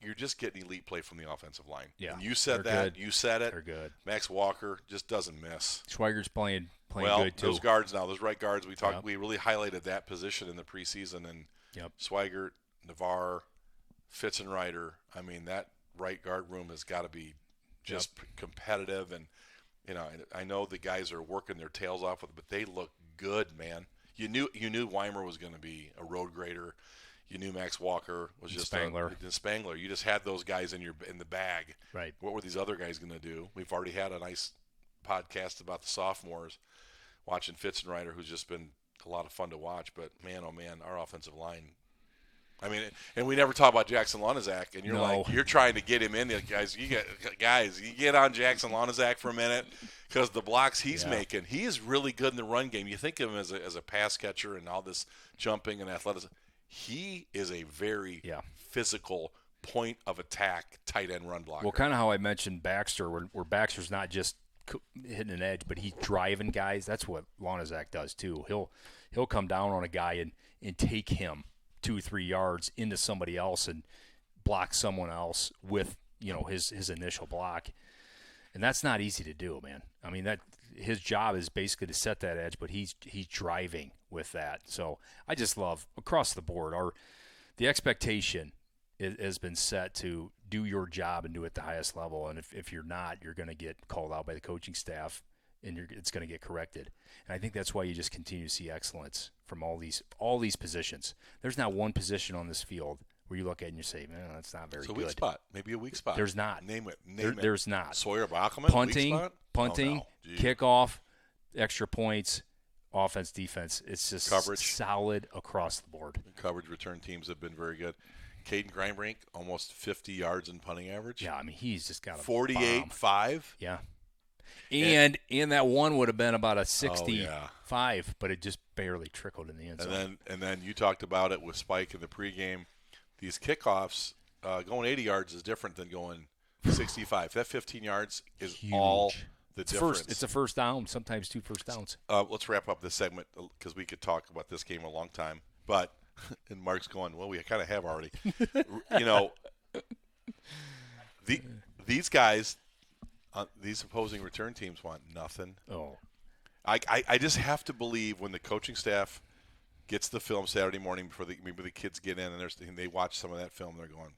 elite play from the offensive line. Yeah. And you said They're that. good. You said it. They're good. Max Walker just doesn't miss. Schweiger's playing well, good too. Those guards now, those right guards, we talked. Yep. We really highlighted that position in the preseason, and Schweiger, Navarre, Fitzenreiter. I mean, that right guard room has got to be just competitive, and I know the guys are working their tails off with it, but they look good, man. You knew Weimer was going to be a road grader. You knew Max Walker was just Spangler. Spangler. You just had those guys in the bag. Right. What were these other guys going to do? We've already had a nice podcast about the sophomores, watching Fitzenreiter, who's just been a lot of fun to watch. But man, oh man, our offensive line. I mean, and we never talk about Jackson Lonizak, and you're trying to get him in there, guys. You get on Jackson Lonizak for a minute, because the blocks he's making, he is really good in the run game. You think of him as a pass catcher and all this jumping and athleticism. He is a very physical point of attack tight end run blocker. Well, kind of how I mentioned Baxter, where Baxter's not just hitting an edge, but he's driving guys. That's what Lonizak does too. He'll come down on a guy and take him 2-3 yards into somebody else and block someone else with his initial block, and that's not easy to do, man. I mean, that his job is basically to set that edge, but he's driving with that. So I just love across the board the expectation has been set to do your job and do it at the highest level, and if you're not, you're going to get called out by the coaching staff, and it's going to get corrected. And I think that's why you just continue to see excellence from all these positions. There's not one position on this field where you look at it and you say, man, that's not very good. It's a weak spot. Maybe a weak spot. There's not. Name it. There's not. Sawyer Bachman, Punting, oh, no. kickoff, extra points, offense, defense. It's just coverage, solid across the board. Coverage return teams have been very good. Caden Greinbrink, almost 50 yards in punting average. Yeah, I mean, he's just got a 48-5. Yeah. And that one would have been about a 65, but it just barely trickled in the end zone. And then you talked about it with Spike in the pregame. These kickoffs, going 80 yards is different than going 65. That 15 yards is huge. All the difference. It's a first down, sometimes 2 first downs. Let's wrap up this segment because we could talk about this game a long time. But and Mark's going, well, we kind of have already. These guys. These opposing return teams want nothing. Oh, I just have to believe when the coaching staff gets the film Saturday morning before the kids get in and they watch some of that film, they're going,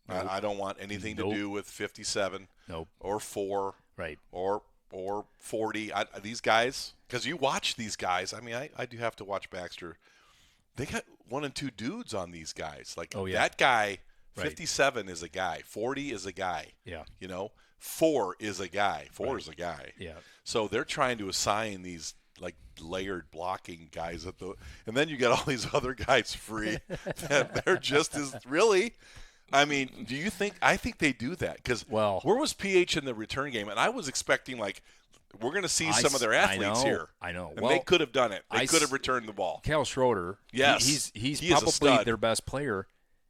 I don't want anything to do with 57 or 4 right. or 40. These guys, because you watch these guys, I mean, I do have to watch Baxter. They got 1 and 2 dudes on these guys. Like that guy – 57 is a guy. 40 is a guy. Yeah. 4 is a guy. 4 is a guy. Yeah. So they're trying to assign these like layered blocking guys and then you get all these other guys free that they're just as really. I mean, do you think? I think they do that because where was PH in the return game? And I was expecting we're going to see some of their athletes here. I know. And they could have done it. They could have returned the ball. Cal Schroeder. Yes. He's probably their best player.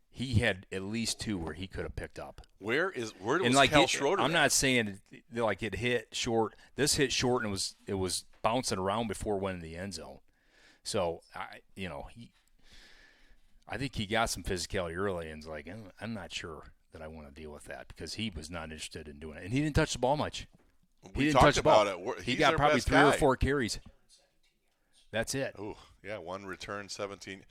He had at least 2 where he could have picked up. Where was Cal Schroeder? I'm not saying it hit short. This hit short and it was bouncing around before it went in the end zone. So I think he got some physicality early and was like, I'm not sure that I want to deal with that because he was not interested in doing it, and he didn't touch the ball much. He didn't touch the ball. He got probably 3 or 4 carries. That's it. Oh yeah, 1 return, 17.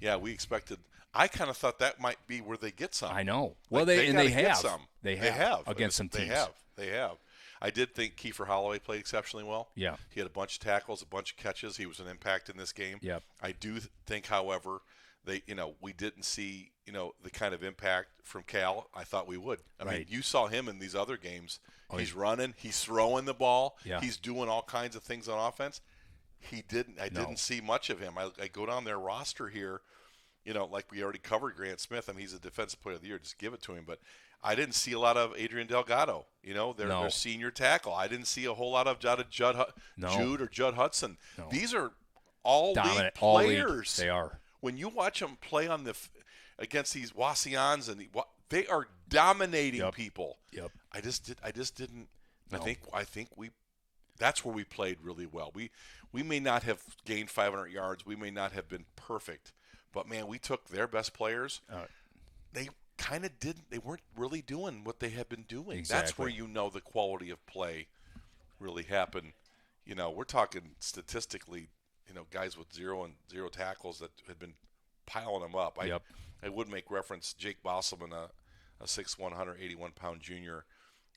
Yeah, we expected. I kind of thought that might be where they get some. I know. Well, they have some. They have against some teams. They have. I did think Kiefer Holloway played exceptionally well. Yeah. He had a bunch of tackles, a bunch of catches. He was an impact in this game. Yep. I do think, however, we didn't see, the kind of impact from Cal I thought we would. I mean, you saw him in these other games. He's running. He's throwing the ball. Yeah. He's doing all kinds of things on offense. He didn't. I didn't see much of him. I go down their roster here. Like we already covered Grant Smith. I mean, he's a defensive player of the year. Just give it to him. But I didn't see a lot of Adrian Delgado, their senior tackle. I didn't see a whole lot of Jude or Judd Hudson. No. These are all league players. They are. When you watch them play against these Wassians and They are dominating Yep. people. Yep. I just didn't. No. I think we. That's where we played really well. We may not have gained 500 yards. We may not have been perfect, but man, we took their best players. They kind of didn't. They weren't really doing what they had been doing. Exactly. That's where you know the quality of play really happened. You know, we're talking statistically. You know, guys with zero tackles that had been piling them up. Yep. I would make reference. Jake Bosselman, a 6'1", 181-pound junior,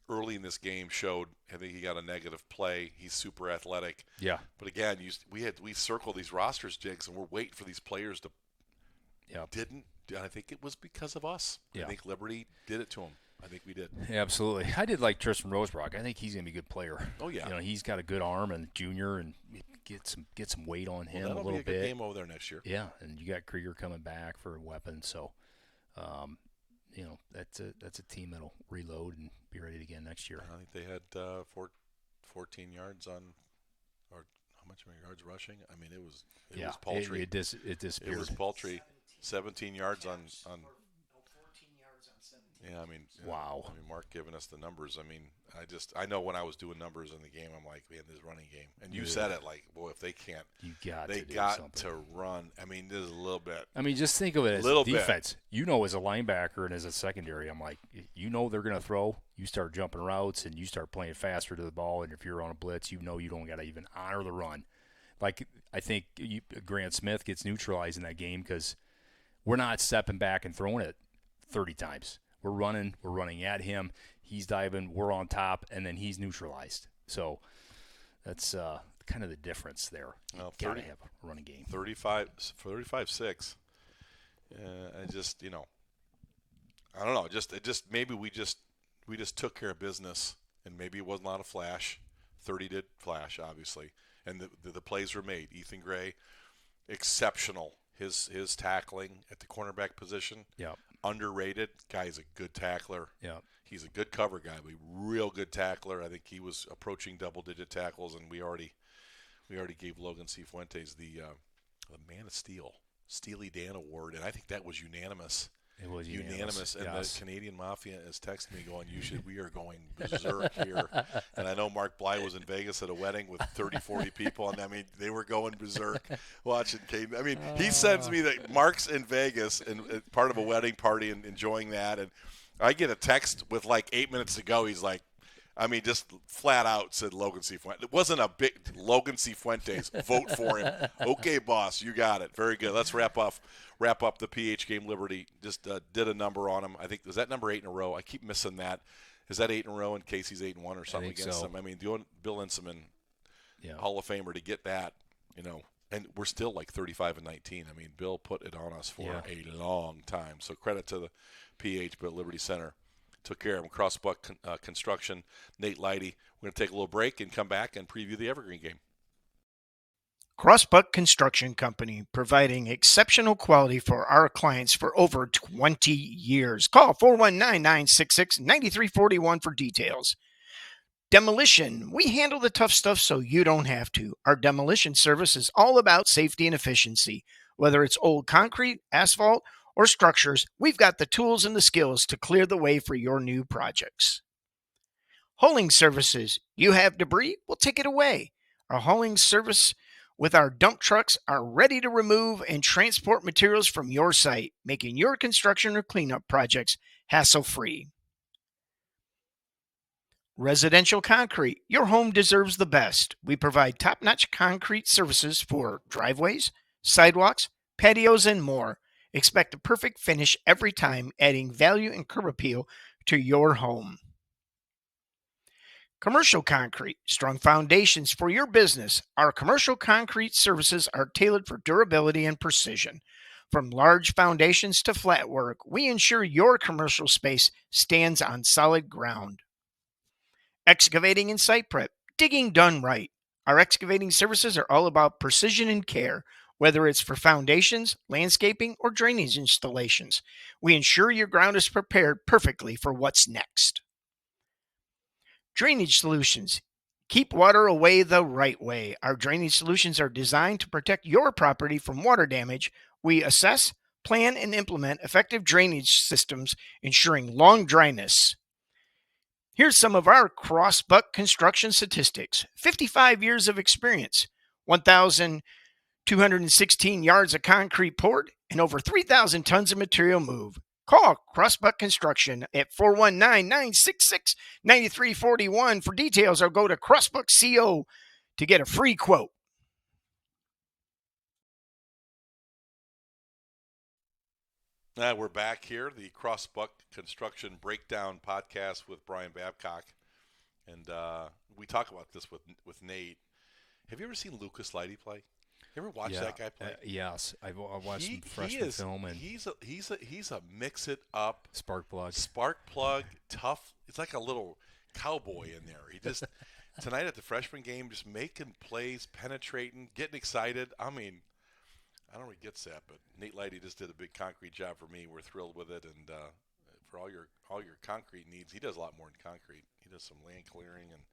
early in this game showed. I think he got a negative play. He's super athletic. Yeah. But again, we circle these rosters, Jigs, and we're waiting for these players to. Yep. Didn't. And I think it was because of us. Yeah. I think Liberty did it to him. I think we did. Yeah, absolutely. I did like Tristan Rosebrock. I think he's going to be a good player. Oh yeah. You know, he's got a good arm and junior, and get some weight on him that'll a little be a bit. good game over there next year. Yeah, and you got Krieger coming back for a weapon, so you know that's a team that'll reload and be ready again next year. I think they had 14 yards on, or how much yards rushing? I mean, it was paltry. It disappeared. It was paltry. 17 yards on. 14 yards on 7. Yeah, I mean, wow. I mean, Mark giving us the numbers. I mean, I know when I was doing numbers in the game, I'm like, man, this running game. And you said it, like, boy, if they can't, they got to run. I mean, there's a little bit. I mean, just think of it as Little defense. You know, as a linebacker and as a secondary, I'm like, you know they're going to throw. You start jumping routes and you start playing faster to the ball. And if you're on a blitz, you know you don't got to even honor the run. Like, I think Grant Smith gets neutralized in that game because we're not stepping back and throwing it 30 times. We're running at him. He's diving. We're on top, and then he's neutralized. So that's kind of the difference there. Well, Got to have a running game. 35-6. I just, you know, I don't know. It just maybe we just took care of business, and maybe it wasn't a lot of flash. 30 did flash, obviously, and the plays were made. Ethan Gray, exceptional. His tackling at the cornerback position. Yeah. Underrated. Guy's a good tackler. Yeah. He's a good cover guy, but a real good tackler. I think he was approaching double-digit tackles, and we already gave Logan Cifuentes the Man of Steel, Steely Dan Award, and I think that was unanimous. It was unanimous. And yes. the Canadian Mafia is texting me going, we are going berserk here. And I know Mark Bly was in Vegas at a wedding with 30, 40 people, and I mean, they were going berserk watching Kate. I mean, he sends me that Mark's in Vegas and part of a wedding party and enjoying that, and I get a text with like 8 minutes to go. He's like, I mean, just flat out said Logan Cifuentes. It wasn't a big Logan Cifuentes. Vote for him. Okay, boss, you got it. Very good. Let's wrap up the PH game. Liberty just did a number on him. I think, was that number 8 in a row? I keep missing that. Is that 8 in a row in case he's 8-1 or something against him? I mean, doing Bill Inseman, Hall of Famer, to get that, you know, and we're still like 35-19. I mean, Bill put it on us for a long time. So credit to the PH, but Liberty Center took care of him. Crossbuck Construction, Nate Leidy. We're going to take a little break and come back and preview the Evergreen game. Crossbuck Construction Company, providing exceptional quality for our clients for over 20 years. Call 419-966-9341 for details. Demolition. We handle the tough stuff so you don't have to. Our demolition service is all about safety and efficiency. Whether it's old concrete, asphalt, or structures, we've got the tools and the skills to clear the way for your new projects. Hauling services. You have debris? We'll take it away. Our hauling service with our dump trucks are ready to remove and transport materials from your site, making your construction or cleanup projects hassle-free. Residential concrete. Your home deserves the best. We provide top-notch concrete services for driveways, sidewalks, patios, and more. Expect a perfect finish every time, adding value and curb appeal to your home. Commercial concrete, strong foundations for your business. Our commercial concrete services are tailored for durability and precision. From large foundations to flat work, we ensure your commercial space stands on solid ground. Excavating and site prep, digging done right. Our excavating services are all about precision and care. Whether it's for foundations, landscaping, or drainage installations, we ensure your ground is prepared perfectly for what's next. Drainage solutions. Keep water away the right way. Our drainage solutions are designed to protect your property from water damage. We assess, Plan and implement effective drainage systems, ensuring long dryness. Here's some of our Crossbuck construction statistics: 55 years of experience, 1,216 yards of concrete poured, and over 3,000 tons of material moved. Call Crossbuck Construction at 419-966-9341 for details, or go to CrossbuckCO to get a free quote. We're back here, the Crossbuck Construction Breakdown podcast with Brian Babcock. And we talk about this with Nate. Have you ever seen Lucas Lighty play? You ever watch that guy play? Yes, I watched some freshman film, and he's a mix it up spark plug, tough. It's like a little cowboy in there. He just tonight at the freshman game, just making plays, penetrating, getting excited. I mean, I don't know if he gets that, but Nate Lighty just did a big concrete job for me. We're thrilled with it, and for all your concrete needs, he does a lot more than concrete. He does some land clearing and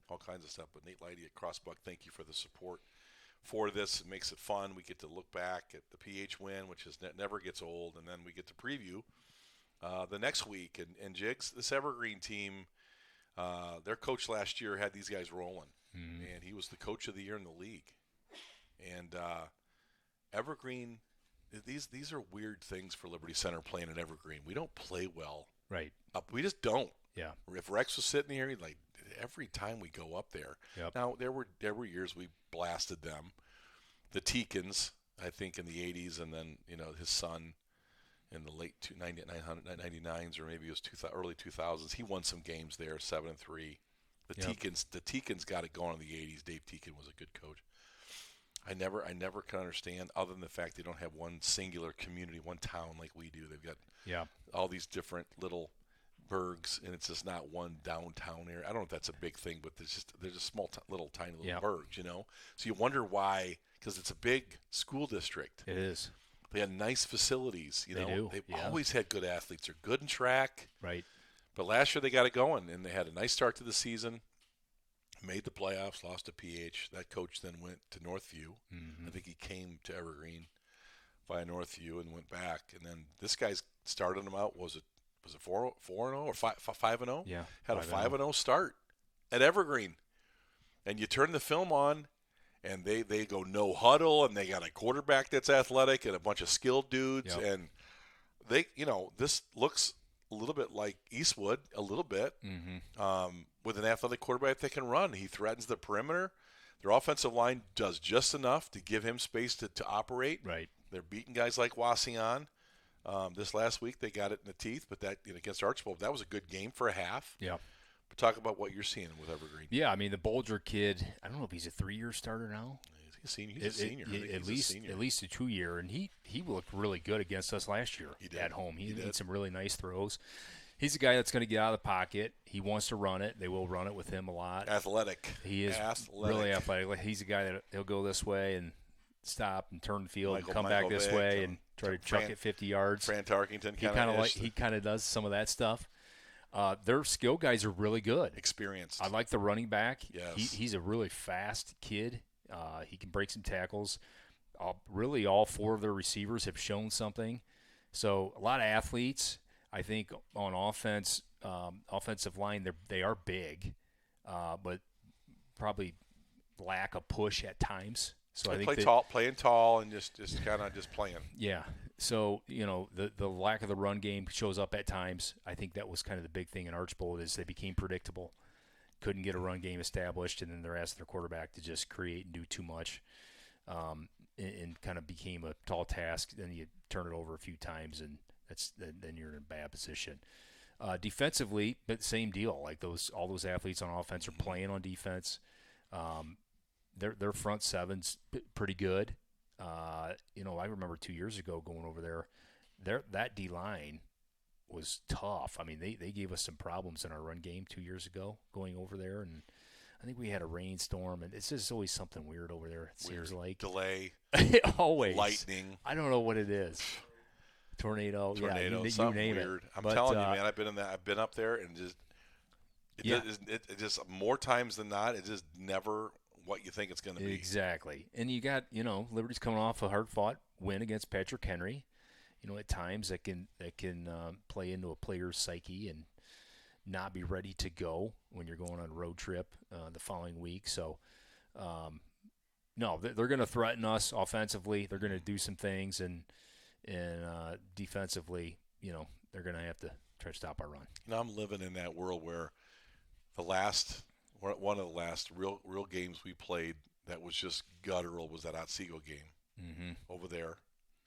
all kinds of stuff. But Nate Lighty at Crossbuck, thank you for the support for this. It makes it fun. We get to look back at the PH win, which is never gets old, and then we get to preview the next week. And Jigs, this Evergreen team, their coach last year had these guys rolling, and he was the coach of the year in the league. And Evergreen, these are weird things for Liberty Center playing at Evergreen. We don't play well. Right. We just don't. Yeah. If Rex was sitting here, he'd like every time we go up there. Yep. Now there were years we blasted them. The Teakins, I think in the 80s, and then his son in the late 99s, or maybe it was early 2000s. He won some games there, 7-3. The Teakins got it going in the 80s. Dave Teakin was a good coach. I never can understand, other than the fact they don't have one singular community, one town like we do. They've got all these different little burgs, and it's just not one downtown area. I don't know if that's a big thing, but there's just small, tiny little burgs, So you wonder why, because it's a big school district. It is. They had nice facilities. They do. They've always had good athletes. They're good in track. Right. But last year they got it going, and they had a nice start to the season. Made the playoffs, lost to PH. That coach then went to Northview. Mm-hmm. I think he came to Evergreen via Northview and went back. And then this guy's started him out. Was it 4-0 or 5-0? Yeah. Had a 5-0 start at Evergreen. And you turn the film on, and they go no huddle, and they got a quarterback that's athletic and a bunch of skilled dudes. Yep. And they, this looks a little bit like Eastwood, a little bit. Mm-hmm. With an athletic quarterback that can run. He threatens the perimeter. Their offensive line does just enough to give him space to operate. Right. They're beating guys like Wasion. This last week they got it in the teeth, but that against Archibald, that was a good game for a half. Yeah. But talk about what you're seeing with Evergreen. Yeah, I mean, the Bolger kid, I don't know if he's a 3-year starter now. He's a senior. At least a 2-year, and he looked really good against us last year at home. He made some really nice throws. He's a guy that's going to get out of the pocket. He wants to run it. They will run it with him a lot. Athletic. He is really athletic. He's a guy that he'll go this way and stop and turn the field and come back this way and try to chuck it 50 yards. Fran Tarkington he kind of does some of that stuff. Their skill guys are really good. Experienced. I like the running back. Yes. He's a really fast kid. He can break some tackles. Really, all four of their receivers have shown something. So a lot of athletes. I think on offense, offensive line, they are big, but probably lack a push at times. So I think playing tall, and just kind of just playing. Yeah. So the lack of the run game shows up at times. I think that was kind of the big thing in Archbold is they became predictable, couldn't get a run game established, and then they're asking their quarterback to just create and do too much, and kind of became a tall task. Then you turn it over a few times and. Then you're in a bad position. Defensively, but same deal. Like all those athletes on offense are playing on defense. Their front seven's pretty good. I remember 2 years ago going over there. That D line was tough. I mean, they gave us some problems in our run game 2 years ago going over there, and I think we had a rainstorm, and it's just always something weird over there. It seems like delay, always lightning. I don't know what it is. Tornado, yeah, you name weird. I'm telling you, man. I've been up there, and it just more times than not, it's just never what you think it's going to be. Exactly. And you got Liberty's coming off a hard-fought win against Patrick Henry. at times that can play into a player's psyche and not be ready to go when you're going on a road trip the following week. So, no, they're going to threaten us offensively. They're going to do some things, and defensively, they're going to have to try to stop our run. I'm living in that world where one of the last real games we played that was just guttural was that Otsego game over there,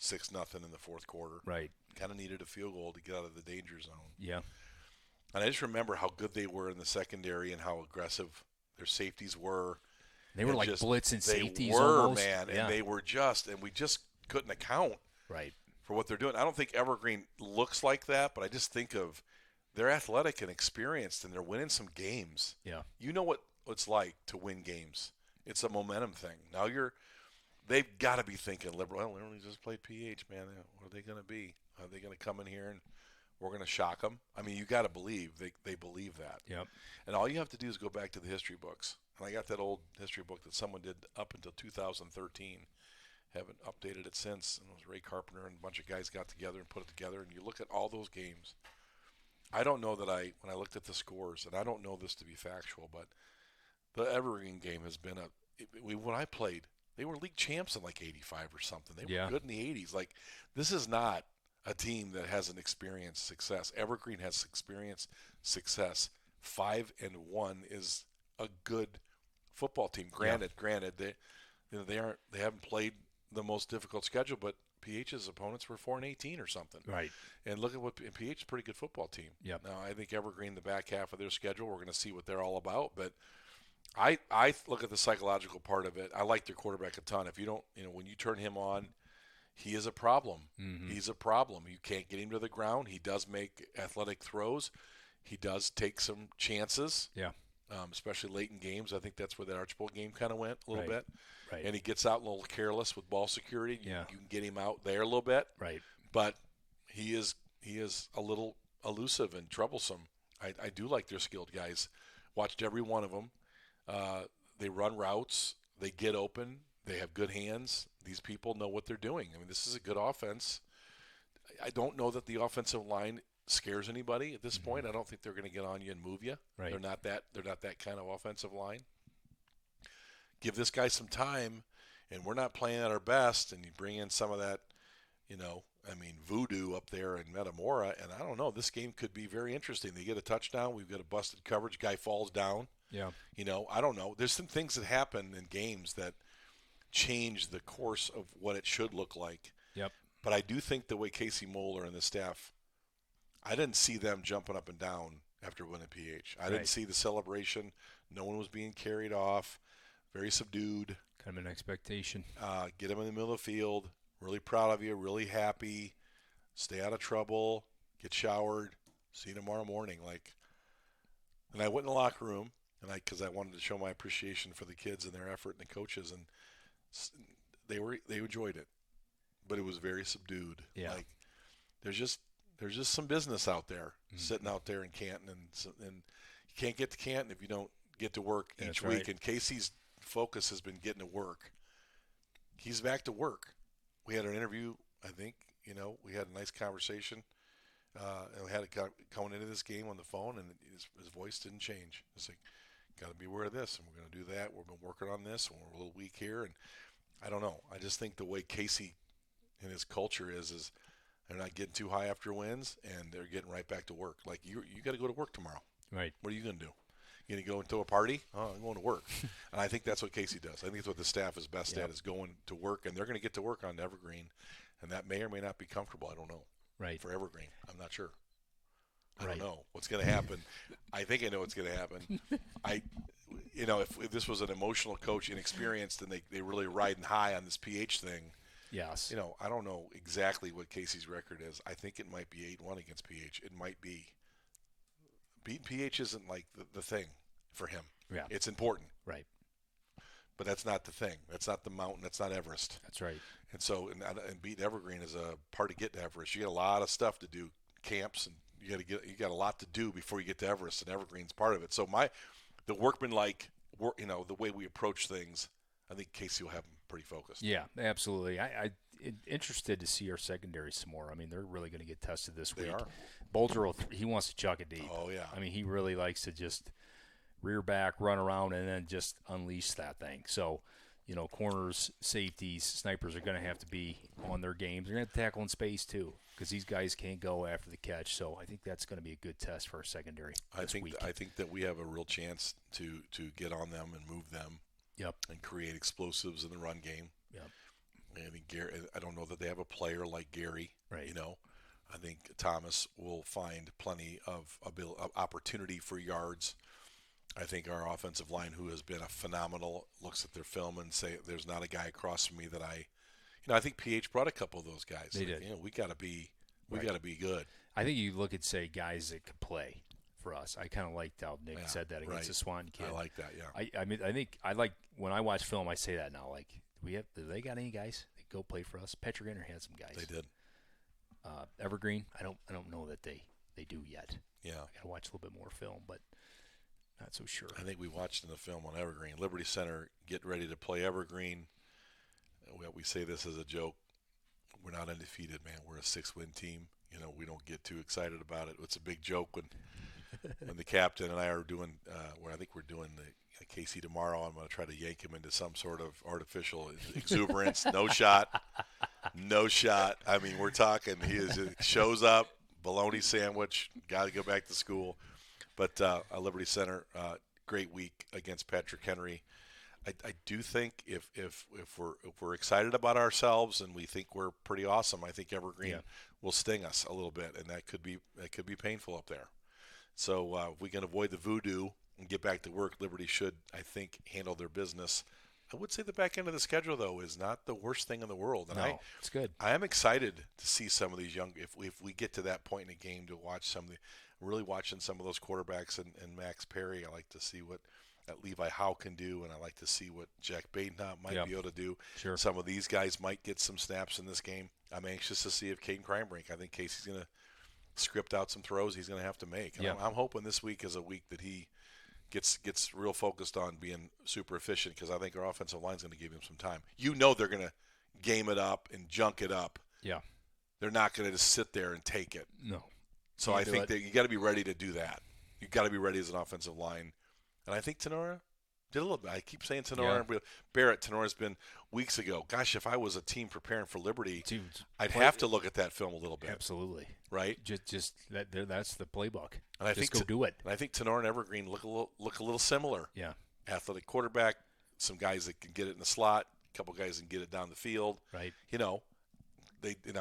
6-0 in the fourth quarter. Right. Kind of needed a field goal to get out of the danger zone. Yeah. And I just remember how good they were in the secondary and how aggressive their safeties were. They were like blitzing safeties They were, almost. man, Yeah. and they were and we just couldn't account right for what they're doing. I don't think Evergreen looks like that, but I just think of they're athletic and experienced, and they're winning some games. Yeah. You know what it's like to win games. It's a momentum thing. Now they've got to be thinking liberal. Well, we only just played PH, man. What are they going to be? Are they going to come in here and we're going to shock them? I mean, you got to believe they believe that. Yep. And all you have to do is go back to the history books. And I got that old history book that someone did up until 2013. Haven't updated it since. And it was Ray Carpenter and a bunch of guys got together and put it together. And you look at all those games. I don't know that when I looked at the scores, and I don't know this to be factual, but the Evergreen game has been when I played, they were league champs in like 85 or something. They were good in the 80s. Like, this is not a team that hasn't experienced success. Evergreen has experienced success. 5-1 is a good football team. Granted, they haven't played the most difficult schedule, but PH's opponents were 4-18 or something. Right. And look at PH, a pretty good football team. Yep. Now I think Evergreen, the back half of their schedule, we're going to see what they're all about. But I look at the psychological part of it. I like their quarterback a ton. If you don't, when you turn him on, he is a problem. Mm-hmm. He's a problem. You can't get him to the ground. He does make athletic throws. He does take some chances. Yeah. Especially late in games. I think that's where that Archibald game kind of went a little bit. Right. And he gets out a little careless with ball security. Yeah. You can get him out there a little bit. Right. But he is a little elusive and troublesome. I do like their skilled guys. Watched every one of them. They run routes. They get open. They have good hands. These people know what they're doing. I mean, this is a good offense. I don't know that the offensive line scares anybody at this point. I don't think they're going to get on you and move you. Right. They're not that kind of offensive line. Give this guy some time, and we're not playing at our best, and you bring in some of that, voodoo up there in Metamora, and I don't know. This game could be very interesting. They get a touchdown. We've got a busted coverage. Guy falls down. Yeah. I don't know. There's some things that happen in games that change the course of what it should look like. Yep. But I do think the way Casey Moeller and the staff, I didn't see them jumping up and down after winning PH. I didn't see the celebration. No one was being carried off. Very subdued. Kind of an expectation. Get them in the middle of the field. Really proud of you. Really happy. Stay out of trouble. Get showered. See you tomorrow morning. And I went in the locker room, because I wanted to show my appreciation for the kids and their effort and the coaches, and they enjoyed it, but it was very subdued. Yeah. There's just some business out there, sitting out there in Canton, and you can't get to Canton if you don't get to work each week. Right. And Casey's focus has been getting to work. He's back to work. We had an interview, I think, we had a nice conversation, and we had it going into this game on the phone, and his voice didn't change. It's like, got to be aware of this, and we're going to do that. We've been working on this, and we're a little weak here, and I don't know. I just think the way Casey and his culture is they're not getting too high after wins, and they're getting right back to work. Like, you got to go to work tomorrow. Right. What are you going to do? You going to go into a party? Oh, I'm going to work. And I think that's what Casey does. I think that's what the staff is best at, is going to work, and they're going to get to work on Evergreen, and that may or may not be comfortable. I don't know. Right. For Evergreen, I'm not sure. I Right. don't know what's going to happen. I think I know what's going to happen. If this was an emotional coach, inexperienced, and they really riding high on this PH thing, Yes. I don't know exactly what Casey's record is. I think it might be 8-1 against PH. It might be. Beating PH isn't like the thing for him. Yeah. It's important. Right. But that's not the thing. That's not the mountain. That's not Everest. That's right. And so, and beating Evergreen is a part of getting to Everest. You got a lot of stuff to do, camps, and you got a lot to do before you get to Everest, and Evergreen's part of it. So the workmanlike, the way we approach things, I think Casey will have them pretty focused. Yeah, absolutely. interested to see our secondary some more. I mean, they're really going to get tested this week. They are. Bolger, he wants to chuck it deep. Oh, yeah. I mean, he really likes to just rear back, run around, and then just unleash that thing. So, corners, safeties, snipers are going to have to be on their games. They're going to have to tackle in space, too, because these guys can't go after the catch. So I think that's going to be a good test for our secondary this week. I think that we have a real chance to get on them and move them. Yep. And create explosives in the run game. Yep. I think I don't know that they have a player like Gary. Right. I think Thomas will find plenty of opportunity for yards. I think our offensive line, who has been a phenomenal, looks at their film and say, "There's not a guy across from me that I think PH brought a couple of those guys. They did. We got to be good. I think you look at, say, guys that could play for us. I kind of liked how Nick said that against the Swanton kid. I like that. Yeah. I mean, I think I like when I watch film. I say that now. Like, do they got any guys that go play for us? Patrick Gunter had some guys. They did. Evergreen, I don't know that they do yet. Yeah. I got to watch a little bit more film, but not so sure. I think we watched in the film on Evergreen. Liberty Center get ready to play Evergreen. We say this as a joke. We're not undefeated, man. We're a 6-win team. We don't get too excited about it. It's a big joke when the captain and I are doing where I think we're doing the KC tomorrow. I'm going to try to yank him into some sort of artificial exuberance. No shot. I mean, we're talking. He shows up, bologna sandwich, got to go back to school. But Liberty Center, great week against Patrick Henry. I do think if we're excited about ourselves and we think we're pretty awesome, I think Evergreen will sting us a little bit, and that could be painful up there. So if we can avoid the voodoo and get back to work, Liberty should, I think, handle their business. I would say the back end of the schedule, though, is not the worst thing in the world. And it's good. I am excited to see some of these young. If we get to that point in the game to watch really watching some of those quarterbacks and Max Perry, I like to see what Levi Howe can do, and I like to see what Jack Badenhop might be able to do. Sure. Some of these guys might get some snaps in this game. I'm anxious to see if Caden Kreinbrink. I think Casey's going to script out some throws he's going to have to make. And I'm hoping this week is a week that he gets real focused on being super efficient, because I think our offensive line's going to give him some time. They're going to game it up and junk it up. Yeah. They're not going to just sit there and take it. No. So I think that you got to be ready to do that. You got to be ready as an offensive line. And I think Tenora did a little bit. I keep saying Tenora. Yeah. Barrett, Tenora's been weeks ago. Gosh, if I was a team preparing for Liberty, I'd have to look at that film a little bit. Absolutely. Right? Just that's the playbook. And I just think do it. And I think Tenora and Evergreen look a little similar. Yeah. Athletic quarterback, some guys that can get it in the slot, a couple guys that can get it down the field. Right.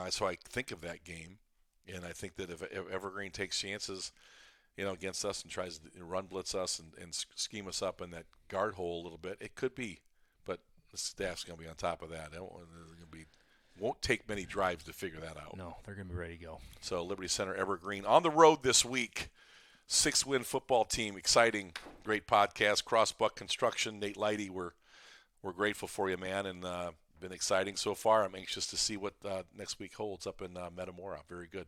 So I think of that game, and I think that if Evergreen takes chances, against us and tries to run blitz us and scheme us up in that guard hole a little bit, it could be. But the staff's going to be on top of that. Won't take many drives to figure that out. No, they're going to be ready to go. So Liberty Center, Evergreen on the road this week. 6-win football team, exciting, great podcast. Crossbuck Construction, Nate Lighty, we're grateful for you, man, and been exciting so far. I'm anxious to see what next week holds up in Metamora. Very good.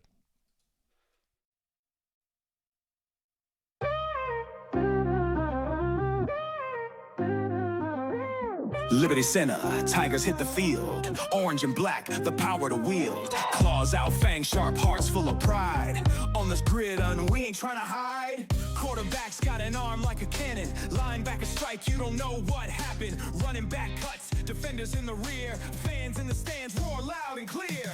Liberty Center, Tigers hit the field. Orange and black, the power to wield. Claws out, fangs sharp, hearts full of pride. On this gridiron, we ain't trying to hide. Quarterback's got an arm like a cannon. Linebacker strike, you don't know what happened. Running back cuts, defenders in the rear. Fans in the stands roar loud and clear.